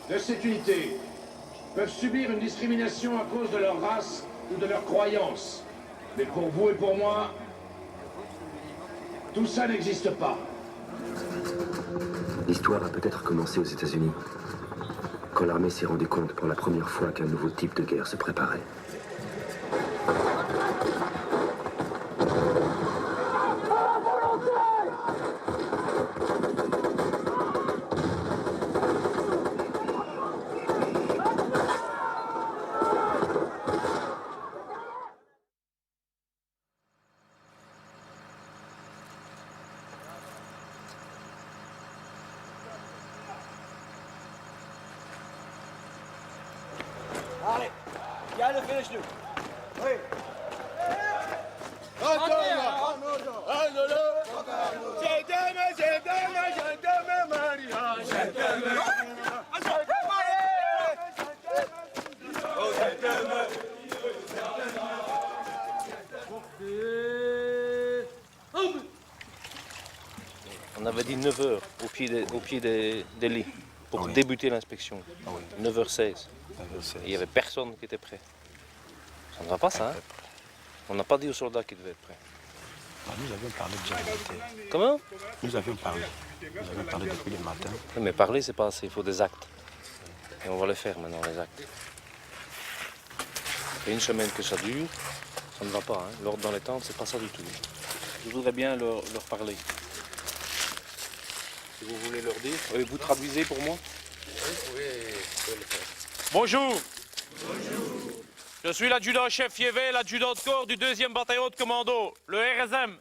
[SPEAKER 12] de cette unité peuvent subir une discrimination à cause de leur race ou de leur croyance. Mais pour vous et pour moi, tout ça n'existe pas.
[SPEAKER 17] L'histoire a peut-être commencé aux États-Unis, quand l'armée s'est rendue compte pour la première fois qu'un nouveau type de guerre se préparait.
[SPEAKER 5] Allez, il y a le finish nous. Oui.
[SPEAKER 18] On avait dit 9 h au pied des lits pour débuter l'inspection. 9h16. Il n'y avait personne qui était prêt. Ça ne va pas ça, hein? On n'a pas dit aux soldats qu'ils devaient être prêts.
[SPEAKER 19] Nous avions parlé déjà le matin.
[SPEAKER 18] Comment?
[SPEAKER 19] Nous avions parlé. Nous avions parlé depuis le matin.
[SPEAKER 18] Oui, mais parler, c'est pas assez. Il faut des actes. Et on va les faire maintenant, les actes. Ça fait 1 semaine que ça dure. Ça ne va pas, hein? L'ordre dans les tentes, c'est pas ça du tout. Je voudrais bien leur parler. Si vous voulez leur dire, vous traduisez pour moi? Oui, je vais le faire.
[SPEAKER 5] Bonjour. Bonjour. Je suis l'adjudant-chef Yévé, l'adjudant de corps du 2e bataillon de commando, le RSM.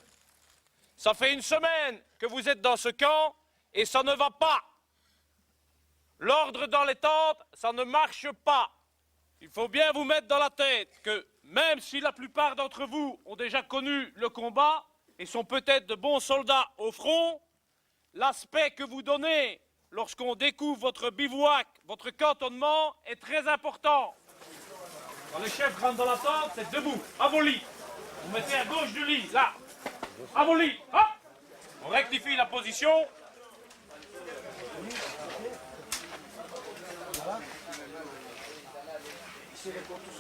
[SPEAKER 5] Ça fait 1 semaine que vous êtes dans ce camp et ça ne va pas. L'ordre dans les tentes, ça ne marche pas. Il faut bien vous mettre dans la tête que même si la plupart d'entre vous ont déjà connu le combat et sont peut-être de bons soldats au front, l'aspect que vous donnez lorsqu'on découvre votre bivouac, votre cantonnement, est très important. Quand le chef rentre dans la tente, c'est debout, à vos lits. Vous mettez à gauche du lit, là. À vos lits, hop. On rectifie la position.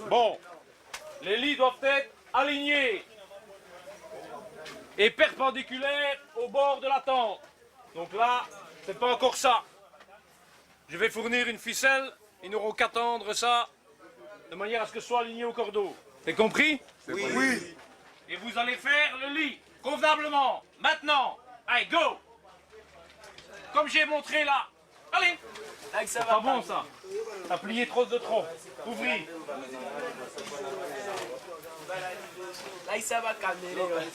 [SPEAKER 5] Bon, les lits doivent être alignés et perpendiculaires au bord de la tente. Donc là, c'est pas encore ça. Je vais fournir une ficelle, ils n'auront qu'à tendre ça de manière à ce que ce soit aligné au cordeau. C'est compris?
[SPEAKER 9] Oui. Oui.
[SPEAKER 5] Et vous allez faire le lit, convenablement. Maintenant, allez, go! Comme j'ai montré là. Allez! C'est pas bon ça. T'as plié trop de trop. Ouvrez.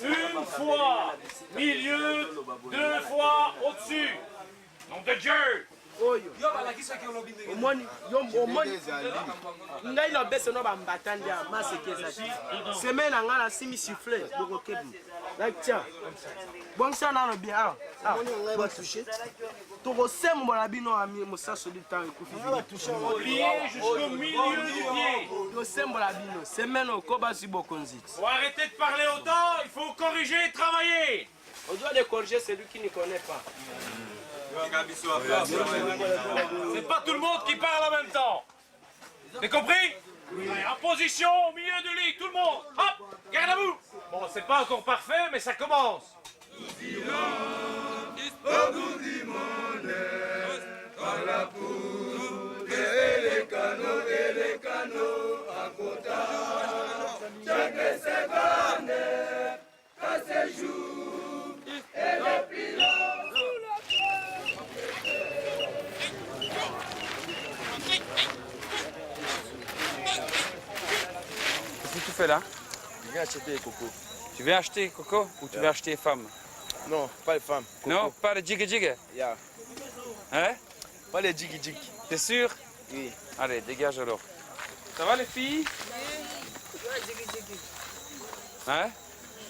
[SPEAKER 5] Une fois milieu, 2 fois au-dessus. Nom de Dieu.
[SPEAKER 10] omoni ngai na bese no bambatandi ya maseke ezaki semaine na ngai nasimi siffle bokokebi natia bongisa nano bien tokosembola bino mosaso litan ekufi
[SPEAKER 5] Pied jusqu'au milieu du pied.
[SPEAKER 10] tosembola bino semaine okobasi bokonziti.
[SPEAKER 5] Faut arrêter de parler autant, il faut corriger et travailler.
[SPEAKER 10] On doit les corriger celui qui ne connaît pas.
[SPEAKER 5] C'est pas tout le monde qui parle en même temps. T'as compris? En position, au milieu du lit, tout le monde. Hop, garde à vous. Bon, c'est pas encore parfait, mais ça commence.
[SPEAKER 7] Qu'est-ce que tu fais là?
[SPEAKER 26] Je viens acheter des cocos.
[SPEAKER 7] Tu viens acheter coco ou tu viens acheter femmes?
[SPEAKER 26] Non, pas les femmes.
[SPEAKER 7] Non, pas les jiggy-jiggy.
[SPEAKER 26] Yeah.
[SPEAKER 7] Hein?
[SPEAKER 26] Pas les jiggy-jiggy.
[SPEAKER 7] T'es sûr?
[SPEAKER 26] Oui.
[SPEAKER 7] Allez, dégage alors. Ça va les filles? Hein?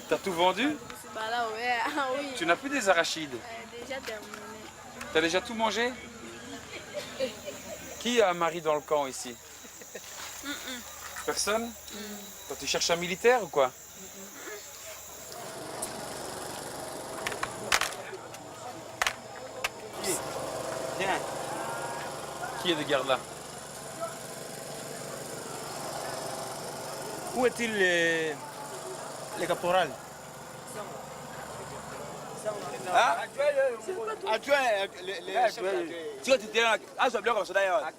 [SPEAKER 7] T'as tout vendu?
[SPEAKER 2] Bah là, ouais, ah oui.
[SPEAKER 7] Tu n'as plus des arachides?
[SPEAKER 2] Déjà terminé.
[SPEAKER 7] T'as déjà tout mangé? Qui a un mari dans le camp ici? Personne? Toi, tu cherches un militaire ou quoi?
[SPEAKER 16] Viens.
[SPEAKER 7] Qui est de garde là?
[SPEAKER 16] Où est-il le caporal?
[SPEAKER 6] Ah? Adjoint, tu vois, tu es là, ah, je bloque comme ça d'ailleurs.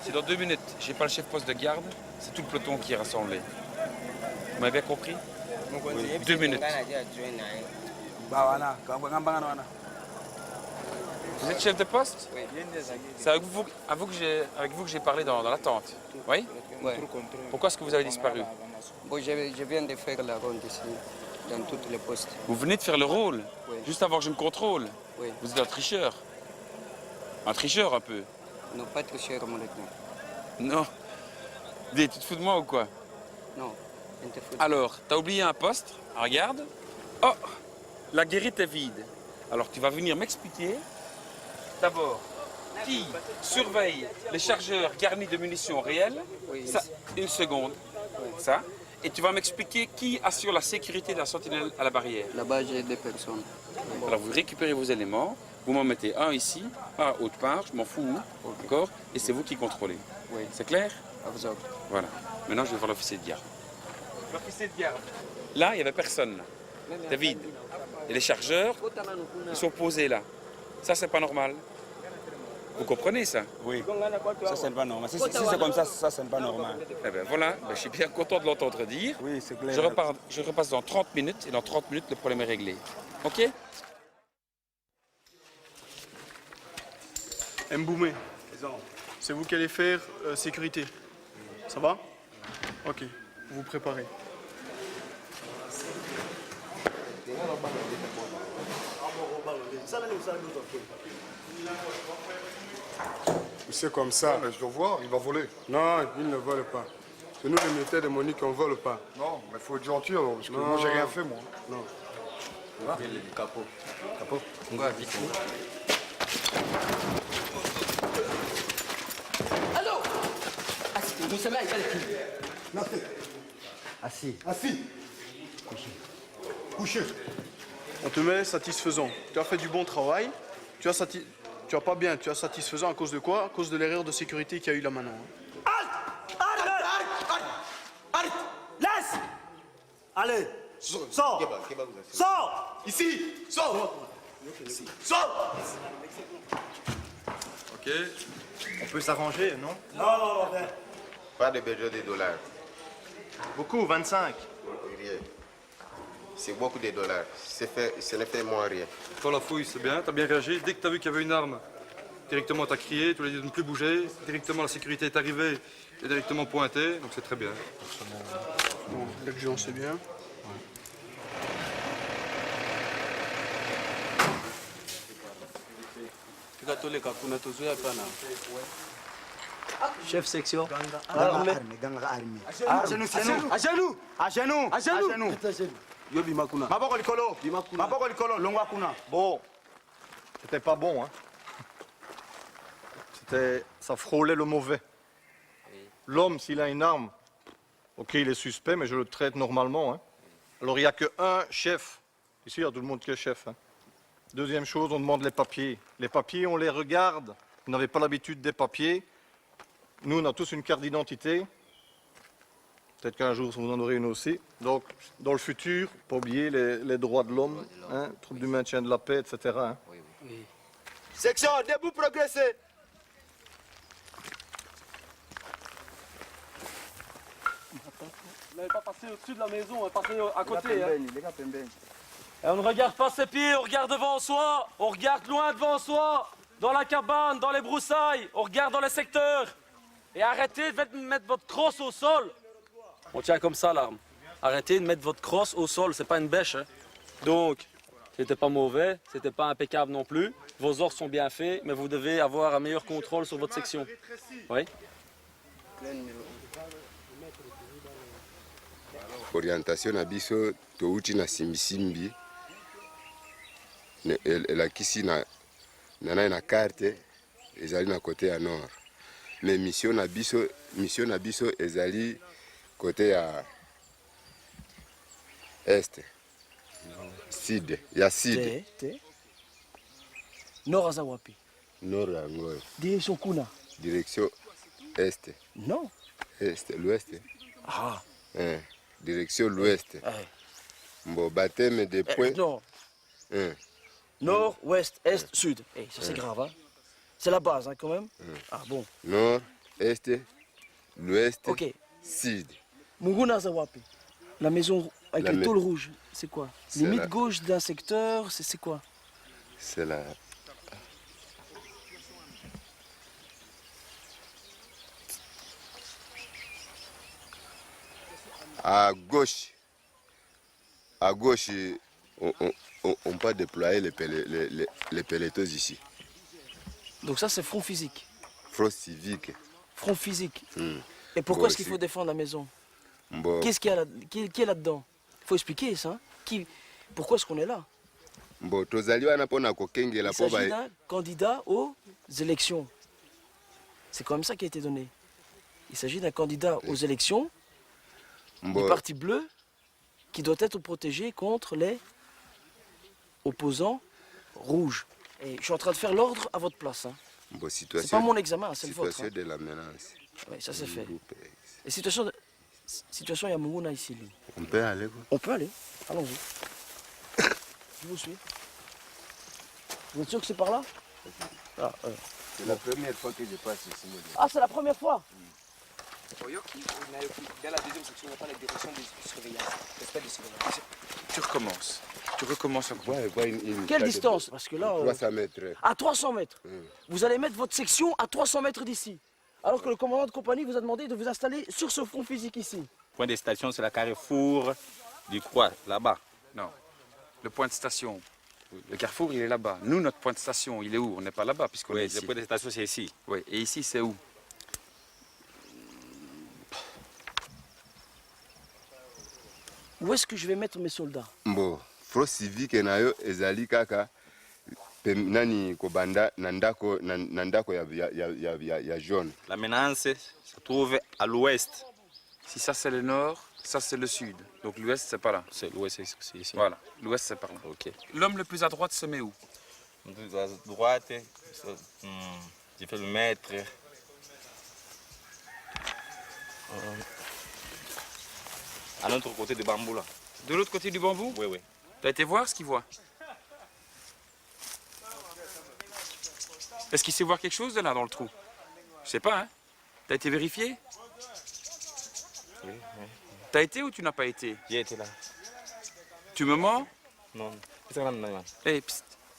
[SPEAKER 7] C'est dans 2 minutes. J'ai pas le chef poste de garde, c'est tout le peloton qui est rassemblé. Vous m'avez bien compris? Oui. 2 minutes. Vous êtes chef de poste?
[SPEAKER 27] Oui.
[SPEAKER 7] C'est avec vous que j'ai parlé dans la tente. Oui?
[SPEAKER 27] Ouais.
[SPEAKER 7] Pourquoi est-ce que vous avez disparu?
[SPEAKER 27] Bon, je viens de faire la ronde ici, dans tous les postes.
[SPEAKER 7] Vous venez de faire le rôle,
[SPEAKER 27] Oui.
[SPEAKER 7] juste avant que je me contrôle.
[SPEAKER 27] Oui.
[SPEAKER 7] Vous êtes un tricheur. Un tricheur un peu.
[SPEAKER 27] Non, pas très cher, mon lieutenant.
[SPEAKER 7] Non. Dis, tu te fous de moi ou quoi?
[SPEAKER 27] Non, je ne te fous.
[SPEAKER 7] Alors, t'as oublié un poste? Regarde. Oh, la guérite est vide. Alors tu vas venir m'expliquer d'abord qui surveille les chargeurs garnis de munitions réelles.
[SPEAKER 27] Oui.
[SPEAKER 7] Ça, une seconde. Ça. Et tu vas m'expliquer qui assure la sécurité de la sentinelle à la barrière.
[SPEAKER 27] Là-bas, j'ai 2 personnes.
[SPEAKER 7] Alors vous récupérez vos éléments, vous m'en mettez un ici, un autre part, je m'en fous où, d'accord? Et c'est vous qui contrôlez.
[SPEAKER 27] Oui.
[SPEAKER 7] C'est clair?
[SPEAKER 27] À vous autres.
[SPEAKER 7] Voilà. Maintenant, je vais voir l'officier de garde.
[SPEAKER 5] L'officier de garde.
[SPEAKER 7] Là, il n'y avait personne. C'est vide. Et les chargeurs, ils sont posés là. Ça, c'est pas normal. Vous comprenez ça?
[SPEAKER 19] Oui. Ça, c'est pas normal. Si c'est comme ça, ça, c'est pas normal.
[SPEAKER 7] Eh bien voilà, je suis bien content de l'entendre dire.
[SPEAKER 19] Oui, c'est clair.
[SPEAKER 7] Je repasse dans 30 minutes et dans 30 minutes, le problème est réglé. OK?
[SPEAKER 3] Mboumé, c'est vous qui allez faire sécurité. Ça va? Ok, vous vous préparez.
[SPEAKER 21] C'est comme ça. Mais je dois voir, il va voler. Non, il ne vole pas. C'est nous les militaires de Monique, on ne vole pas. Non, mais il faut être gentil alors, parce que moi j'ai rien fait moi. Non.
[SPEAKER 26] Capot.
[SPEAKER 21] Capot.
[SPEAKER 26] On va vite.
[SPEAKER 6] Allô? Assis, nous sommes là, il va le pied.
[SPEAKER 21] Assis. Assis. Couché.
[SPEAKER 3] On te met satisfaisant. Tu as fait du bon travail. Tu as pas bien, tu as satisfaisant à cause de quoi? À cause de l'erreur de sécurité qu'il y a eu là maintenant.
[SPEAKER 16] Arrête! Laisse! Allez! Sors! Sors!
[SPEAKER 3] Ici! Sors! Sors!
[SPEAKER 26] Ok. On peut s'arranger, non?
[SPEAKER 16] Non.
[SPEAKER 26] Pas de besoin de dollars.
[SPEAKER 3] Beaucoup, 25.
[SPEAKER 26] Rien. C'est beaucoup de dollars. Ce ne fait moins rien.
[SPEAKER 22] Toi, la fouille, c'est bien, t'as bien réagi. Dès que t'as vu qu'il y avait une arme,
[SPEAKER 4] directement t'as crié, tu lui as dit de ne plus bouger, directement la sécurité est arrivée et directement pointé, donc c'est très bien.
[SPEAKER 3] Bon, l'adjudant c'est bien.
[SPEAKER 27] Chef section.
[SPEAKER 1] À genoux, à genoux, à genoux, à genoux.
[SPEAKER 26] Yobi Makuna. Maboko Likolo. Maboko Likolo, Longwa Kuna. Bon, c'était pas bon, hein. Ça frôlait le mauvais. L'homme, s'il a une arme, ok, il est suspect, mais je le traite normalement, hein. Alors, il n'y a qu'un chef. Ici, il y a tout le monde qui est chef, hein. Deuxième chose, on demande les papiers. Les papiers, on les regarde. Vous n'avez pas l'habitude des papiers. Nous, on a tous une carte d'identité. Peut-être qu'un jour, vous en aurez une aussi. Donc, dans le futur, pas oublier les droits de l'homme, hein, troupes du maintien de la paix, etc. Hein.
[SPEAKER 1] Section, debout, progresser.
[SPEAKER 5] Vous n'avez pas passé au-dessus de la maison, passé à côté. Hein. Et on ne regarde pas ses pieds, on regarde devant soi, on regarde loin devant soi, dans la cabane, dans les broussailles, on regarde dans les secteurs. Et arrêtez de mettre votre crosse au sol. On tient comme ça l'arme. Arrêtez de mettre votre crosse au sol, c'est pas une bêche. Hein. Donc, c'était pas mauvais, c'était pas impeccable non plus. Vos ordres sont bien faits, mais vous devez avoir un meilleur contrôle sur votre section. Oui.
[SPEAKER 13] Orientation na biso touti na simbi elakisi na carte ezali na côté ya nord, mais mission na biso ezali côté ya est, sud ya sud.
[SPEAKER 27] Nord aza wapi?
[SPEAKER 13] Nord yango
[SPEAKER 27] direction kuna,
[SPEAKER 13] direction est.
[SPEAKER 27] Non,
[SPEAKER 13] est, l'ouest.
[SPEAKER 27] Ah,
[SPEAKER 13] direction l'ouest. Bon, baptême des points.
[SPEAKER 27] Non. Nord, ouest, est, sud. Ça c'est grave, hein. C'est la base, hein, quand même. Ah bon.
[SPEAKER 13] Nord, est, l'ouest,
[SPEAKER 27] ok.
[SPEAKER 13] Sud.
[SPEAKER 27] Munguna Zawapi, la maison avec les tôles rouges, c'est quoi? Limite gauche d'un secteur, c'est quoi?
[SPEAKER 13] C'est la... À gauche, on peut déployer les pelleteuses ici.
[SPEAKER 27] Donc ça c'est front physique.
[SPEAKER 13] Front civique.
[SPEAKER 27] Front physique. Et pourquoi est-ce qu'il faut défendre la maison? Qu'est-ce qu'il y a là, qui est là-dedans? Il faut expliquer ça. Hein. Pourquoi est-ce qu'on est là? Il s'agit d'un candidat aux élections. C'est quand même ça qui a été donné. Il s'agit d'un candidat aux élections du Parti bleu qui doit être protégé contre les opposants rouges. Et je suis en train de faire l'ordre à votre place. Hein. C'est pas mon examen, c'est le vôtre.
[SPEAKER 13] Situation de la menace.
[SPEAKER 27] Oui, ça c'est fait. Et situation il y a Munguna ici. Lui.
[SPEAKER 13] On peut aller quoi?
[SPEAKER 27] On peut aller. Allons-y. Je vous suis. Vous êtes sûr que c'est par là?
[SPEAKER 26] C'est la première fois que je passe ici.
[SPEAKER 27] Ah, c'est la première fois?
[SPEAKER 18] Dans la deuxième section, il n'y a pas la direction de surveillance. Respect de surveillance. Tu recommences. Tu recommences encore.
[SPEAKER 27] Quelle distance? Parce que là...
[SPEAKER 13] 300 mètres.
[SPEAKER 27] À 300 mètres. Vous allez mettre votre section à 300 mètres d'ici. Alors que le commandant de compagnie vous a demandé de vous installer sur ce front physique ici.
[SPEAKER 18] Le point de station, c'est la carrefour du Croix, là-bas. Non. Le point de station. Le carrefour, il est là-bas. Nous, notre point de station, il est où? On n'est pas là-bas, puisqu'on est ici. Le point de station, c'est ici. Oui. Et ici, c'est où?
[SPEAKER 27] Où est-ce que je vais mettre mes soldats?
[SPEAKER 13] Bon, front civique nayo ezali kaka nani kobanda nandako ya jaune.
[SPEAKER 18] La menace se trouve à l'ouest. Si ça c'est le nord, ça c'est le sud. Donc l'ouest c'est par là. C'est l'ouest c'est ici. Voilà, l'ouest c'est par là. Ok. L'homme le plus à droite se met où? Le plus à droite, je vais le mettre. À l'autre côté du bambou là. De l'autre côté du bambou? Oui, oui. Tu as été voir ce qu'il voit? Est-ce qu'il sait voir quelque chose de là dans le trou? Je sais pas, hein? Tu as été vérifié? Oui, oui. Tu as été ou tu n'as pas été? J'ai été là. Tu me mens? Non. Hey,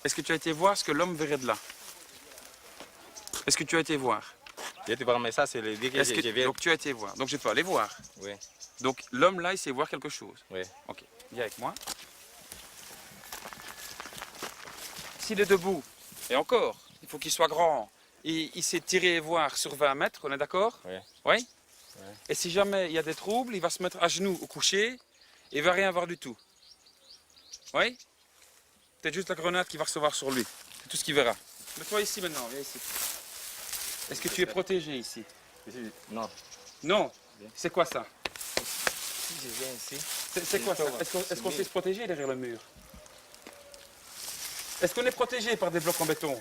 [SPEAKER 18] est-ce que tu as été voir ce que l'homme verrait de là?
[SPEAKER 7] Est-ce que tu as été voir?
[SPEAKER 19] J'ai été voir, mais ça, c'est le dès que
[SPEAKER 7] Est-ce que-
[SPEAKER 19] je viens.
[SPEAKER 7] Donc tu as été voir. Donc je peux aller voir.
[SPEAKER 19] Oui.
[SPEAKER 7] Donc l'homme là, il sait voir quelque chose.
[SPEAKER 19] Oui.
[SPEAKER 7] Ok, viens avec moi. S'il est debout, et encore, il faut qu'il soit grand, et il sait tirer et voir sur 20 mètres, on est d'accord?
[SPEAKER 19] Oui.
[SPEAKER 7] Oui. Et si jamais il y a des troubles, il va se mettre à genoux au coucher, et il va rien voir du tout. Oui? Peut-être juste la grenade qu'il va recevoir sur lui. C'est tout ce qu'il verra. Mets-toi ici maintenant, viens ici. Est-ce que tu es protégé ici?
[SPEAKER 19] Non.
[SPEAKER 7] Non? C'est quoi ça?
[SPEAKER 19] Si je viens ici.
[SPEAKER 7] C'est quoi ça? Est-ce qu'on sait se protéger derrière le mur? Est-ce qu'on est protégé par des blocs en béton?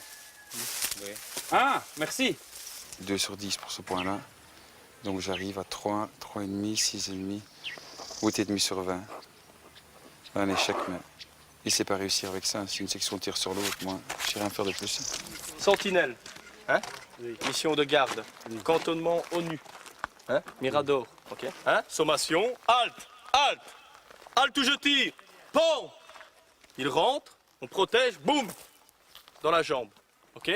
[SPEAKER 19] Oui.
[SPEAKER 7] Ah, merci.
[SPEAKER 8] 2 sur 10 pour ce point-là. Donc j'arrive à 3, 3,5, 6,5, 8,5 sur 20. Un échec, mais il ne sait pas réussir avec ça. Si une section tire sur l'autre, moi, je ne sais rien faire de plus.
[SPEAKER 5] Sentinelle. Hein? Mission de garde. Cantonnement ONU. Hein? Mirador. Ok. Hein? Sommation. Halte. Halte. Halte où je tire. Pont. Il rentre. On protège. Boum. Dans la jambe. Ok?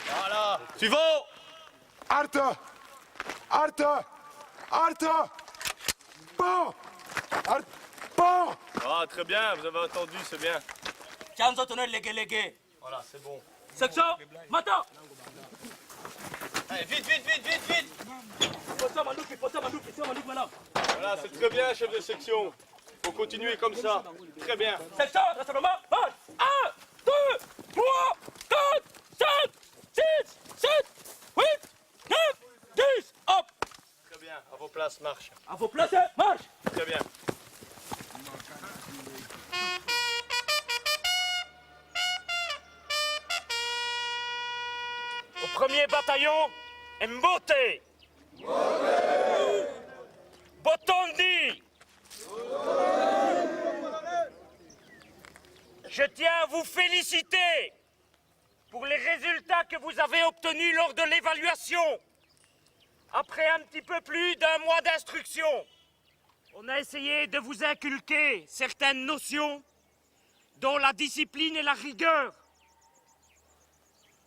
[SPEAKER 5] Voilà. Suivant.
[SPEAKER 21] Arte! Arte! Arte! Bon! Arte! Bon!
[SPEAKER 5] Ah, très bien. Vous avez entendu, c'est bien. Voilà, c'est bon.
[SPEAKER 16] Section, maintenant.
[SPEAKER 5] Allez, vite, vite, vite, vite, vite.
[SPEAKER 16] Maintenant.
[SPEAKER 5] Voilà, c'est très bien, chef de section. Faut continuer comme ça. Très bien.
[SPEAKER 16] Section, rassemblement, marche. 1, 2, 3, 4, 5, 6, 7, 8, 9, 10, hop.
[SPEAKER 5] Très bien, à vos places, marche.
[SPEAKER 16] À vos places, marche.
[SPEAKER 5] Très bien.
[SPEAKER 16] Au premier bataillon, Mbote. Botondi. Je tiens à vous féliciter pour les résultats que vous avez obtenus lors de l'évaluation. Après un petit peu plus d'un mois d'instruction, on a essayé de vous inculquer certaines notions, dont la discipline et la rigueur.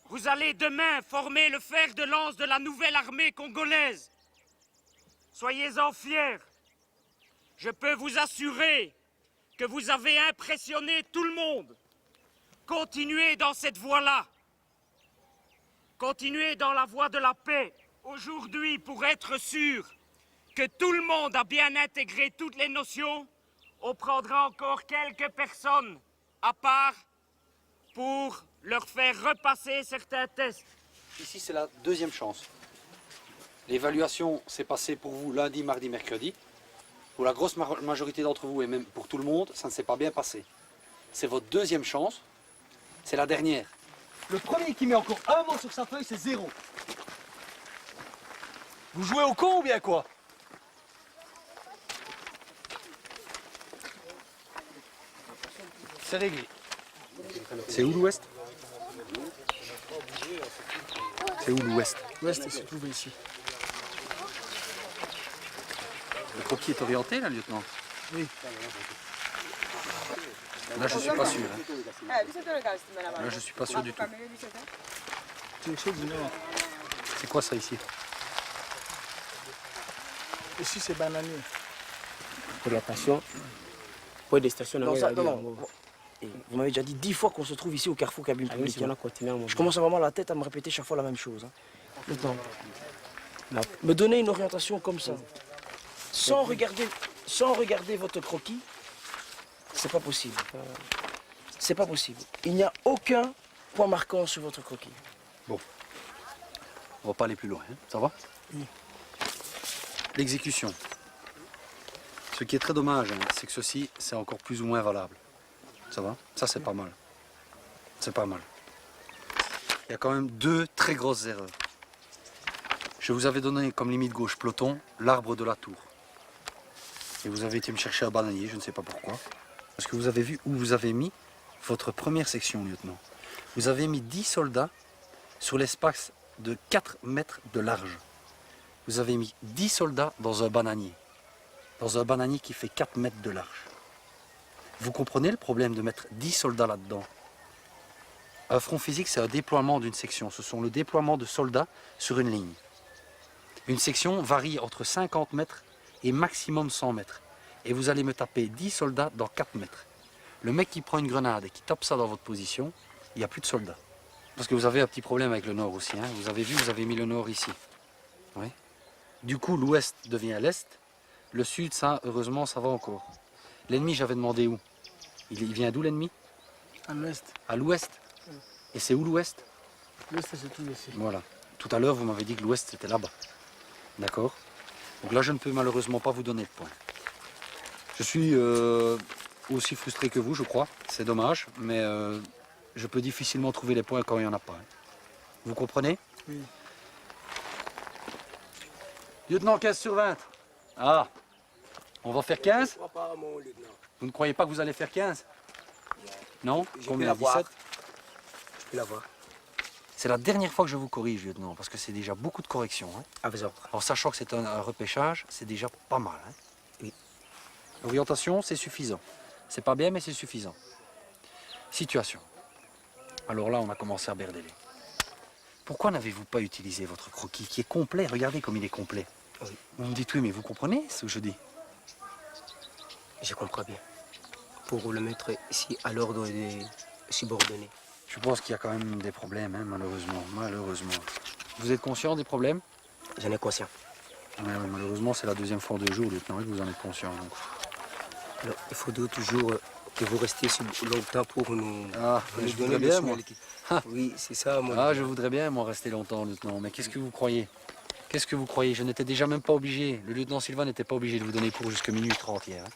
[SPEAKER 16] Vous allez demain former le fer de lance de la nouvelle armée congolaise. Soyez-en fiers. Je peux vous assurer que vous avez impressionné tout le monde. Continuez dans cette voie-là. Continuez dans la voie de la paix. Aujourd'hui, pour être sûr que tout le monde a bien intégré toutes les notions, on prendra encore quelques personnes à part pour leur faire repasser certains tests.
[SPEAKER 14] Ici, c'est la deuxième chance. L'évaluation s'est passée pour vous lundi, mardi, mercredi. Pour la grosse majorité d'entre vous et même pour tout le monde, ça ne s'est pas bien passé. C'est votre deuxième chance. C'est la dernière.
[SPEAKER 20] Le premier qui met encore un mot sur sa feuille, c'est 0. Vous jouez au con ou bien quoi?
[SPEAKER 14] C'est réglé.
[SPEAKER 20] C'est où l'ouest?
[SPEAKER 14] C'est où l'ouest?
[SPEAKER 20] L'ouest se trouve ici.
[SPEAKER 14] Le croquis est orienté, là, lieutenant?
[SPEAKER 20] Oui.
[SPEAKER 14] Là, je suis pas sûr. Là, je suis pas sûr du tout. C'est quoi ça ici?
[SPEAKER 20] Ici, c'est bananier.
[SPEAKER 10] Pour l'attention, point de station. Non, vous m'avez déjà dit 10 fois qu'on se trouve ici au carrefour cabine publique. Je commence vraiment la tête à me répéter chaque fois la même chose. Maintenant, me donner une orientation comme ça, sans regarder votre croquis, c'est pas possible. C'est pas possible. Il n'y a aucun point marquant sur votre croquis.
[SPEAKER 14] Bon. On va pas aller plus loin, hein. Ça va?
[SPEAKER 10] Oui.
[SPEAKER 14] L'exécution. Ce qui est très dommage, hein, c'est que ceci, c'est encore plus ou moins valable. Ça va? Ça, c'est pas mal. C'est pas mal. Il y a quand même 2 très grosses erreurs. Je vous avais donné comme limite gauche peloton l'arbre de la tour. Et vous avez été me chercher à bananier, je ne sais pas pourquoi. Parce que vous avez vu où vous avez mis votre première section, lieutenant. Vous avez mis 10 soldats sur l'espace de 4 mètres de large. Vous avez mis 10 soldats dans un bananier. Dans un bananier qui fait 4 mètres de large. Vous comprenez le problème de mettre 10 soldats là-dedans? Un front physique, c'est un déploiement d'une section. Ce sont le déploiement de soldats sur une ligne. Une section varie entre 50 mètres et maximum 100 mètres. Et vous allez me taper 10 soldats dans 4 mètres. Le mec qui prend une grenade et qui tape ça dans votre position, il n'y a plus de soldats. Parce que vous avez un petit problème avec le nord aussi. Hein. Vous avez vu, vous avez mis le nord ici. Oui. Du coup, l'ouest devient l'est. Le sud, ça, heureusement, ça va encore. L'ennemi, j'avais demandé où? Il vient d'où l'ennemi?
[SPEAKER 20] À l'ouest.
[SPEAKER 14] À l'ouest. Et c'est où l'ouest?
[SPEAKER 20] L'ouest, c'est tout ici.
[SPEAKER 14] Voilà. Tout à l'heure, vous m'avez dit que l'ouest, c'était là-bas. D'accord? Donc là, je ne peux malheureusement pas vous donner de points. Je suis aussi frustré que vous, je crois. C'est dommage, mais je peux difficilement trouver les points quand il n'y en a pas. Hein. Vous comprenez?
[SPEAKER 20] Oui.
[SPEAKER 14] Lieutenant, 15 sur 20. Ah, on va faire 15? Vous ne croyez pas que vous allez faire 15? Non? Combien? 17?
[SPEAKER 27] Je peux l'avoir.
[SPEAKER 14] C'est la dernière fois que je vous corrige, lieutenant, parce que c'est déjà beaucoup de corrections. Hein.
[SPEAKER 27] À vos ordres.
[SPEAKER 14] En sachant que c'est un repêchage, c'est déjà pas mal. Hein.
[SPEAKER 27] Oui.
[SPEAKER 14] Orientation, c'est suffisant. C'est pas bien, mais c'est suffisant. Situation. Alors là, on a commencé à berdeler. Pourquoi n'avez-vous pas utilisé votre croquis qui est complet? Regardez comme il est complet.
[SPEAKER 27] Oui.
[SPEAKER 14] Vous me dites oui, mais vous comprenez ce que je dis?
[SPEAKER 27] Je comprends bien. Pour le mettre ici à l'ordre des subordonnés.
[SPEAKER 14] Je pense qu'il y a quand même des problèmes, hein, malheureusement. Malheureusement. Vous êtes conscient des problèmes?
[SPEAKER 27] J'en ai conscient.
[SPEAKER 14] Ouais, malheureusement, c'est la deuxième fois en 2 jours, lieutenant, que vous en êtes conscient. Donc.
[SPEAKER 27] Alors, il faudrait toujours que vous restiez sur longtemps pour nous,
[SPEAKER 14] je voudrais bien, moi.
[SPEAKER 27] Oui, c'est ça, moi.
[SPEAKER 14] Ah, je voudrais bien, moi, rester longtemps, lieutenant. Mais qu'est-ce que vous croyez? Qu'est-ce que vous croyez? Je n'étais déjà même pas obligé. Le lieutenant Silva n'était pas obligé de vous donner cours jusqu'à minuit 30 hier. Hein.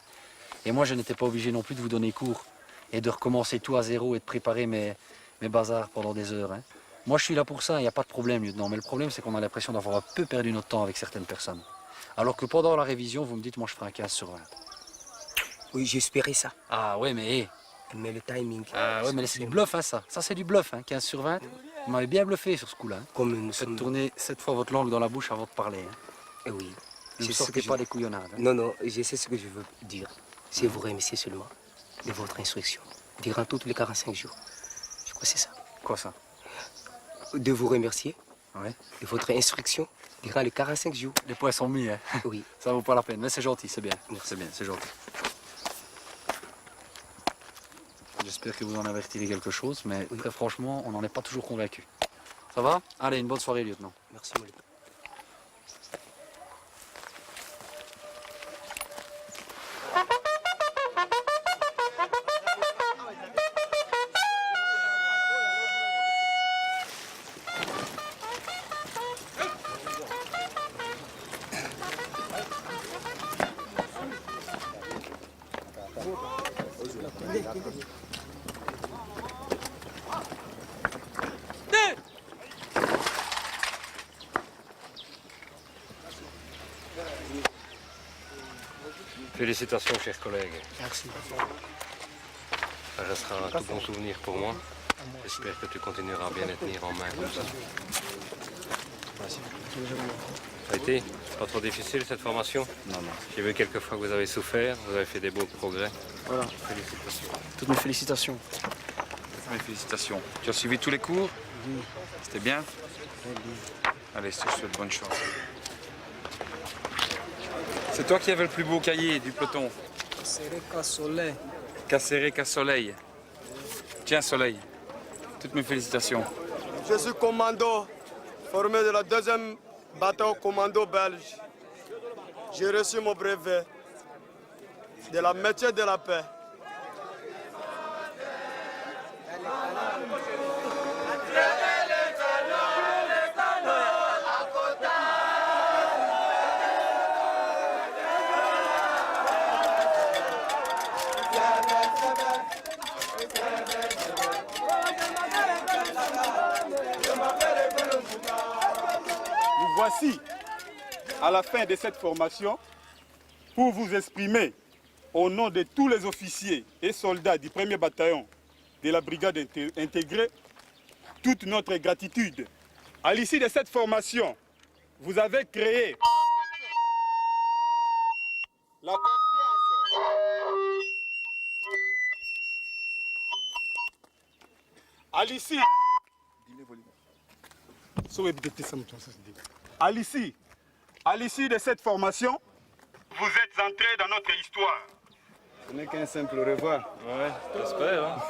[SPEAKER 14] Et moi, je n'étais pas obligé non plus de vous donner cours et de recommencer tout à zéro et de préparer mes bazars pendant des heures. Hein. Moi, je suis là pour ça, il n'y a pas de problème, lieutenant. Mais le problème, c'est qu'on a l'impression d'avoir un peu perdu notre temps avec certaines personnes. Alors que pendant la révision, vous me dites, moi, je ferai un 15 sur 20.
[SPEAKER 27] Oui, j'espérais ça.
[SPEAKER 14] Ah ouais, mais...
[SPEAKER 27] Mais le timing...
[SPEAKER 14] Ah ouais, mais c'est du bluff, hein, ça. Ça, c'est du bluff, hein, 15 sur 20. Vous m'avez bien bluffé sur ce coup-là. Hein.
[SPEAKER 27] Comme nous
[SPEAKER 14] Faites tourner 7 fois votre langue dans la bouche avant de parler. Hein.
[SPEAKER 27] Eh oui.
[SPEAKER 14] Ne me sortez pas des couillonnades. Hein.
[SPEAKER 27] Non, non, je sais ce que je veux dire. C'est vous remercier seulement de votre instruction durant tous les 45 jours. Je crois que c'est ça.
[SPEAKER 14] Quoi ça?
[SPEAKER 27] De vous remercier
[SPEAKER 14] ouais.
[SPEAKER 27] de votre instruction durant les 45 jours.
[SPEAKER 14] Les points sont mis, hein.
[SPEAKER 27] Oui.
[SPEAKER 14] Ça vaut pas la peine, mais c'est gentil, c'est bien. C'est bien, c'est gentil. J'espère que vous en avez retiré quelque chose, mais très franchement, on n'en est pas toujours convaincu. Ça va? Allez, une bonne soirée, lieutenant.
[SPEAKER 27] Merci, mon lieutenant.
[SPEAKER 18] Félicitations, chers collègues.
[SPEAKER 27] Merci.
[SPEAKER 18] Ça restera un tout bon souvenir pour moi. J'espère que tu continueras à bien les tenir en main comme ça. Ça a été pas trop difficile cette formation?
[SPEAKER 14] Non, non.
[SPEAKER 18] J'ai vu quelques fois que vous avez souffert, vous avez fait des beaux progrès.
[SPEAKER 27] Voilà.
[SPEAKER 18] Félicitations.
[SPEAKER 27] Toutes mes félicitations.
[SPEAKER 8] Toutes mes félicitations. Tu as suivi tous les cours?
[SPEAKER 27] Oui.
[SPEAKER 8] C'était bien? Allez, je te souhaite bonne chance. C'est toi qui avais le plus beau cahier du peloton.
[SPEAKER 27] Soleil.
[SPEAKER 8] Cacéré Soleil. Tiens, Soleil. Toutes mes félicitations.
[SPEAKER 9] Je suis commando, formé de la 2e bataillon commando belge. J'ai reçu mon brevet de la métier de la paix.
[SPEAKER 21] Nous voici à la fin de cette formation pour vous exprimer au nom de tous les officiers et soldats du 1er bataillon de la brigade intégrée toute notre gratitude. À l'issue de cette formation, vous avez créé la confiance. À l'issue, à l'issue de cette formation, vous êtes entrés dans notre histoire.
[SPEAKER 19] Ce n'est qu'un simple au revoir.
[SPEAKER 4] Ouais, j'espère. Hein.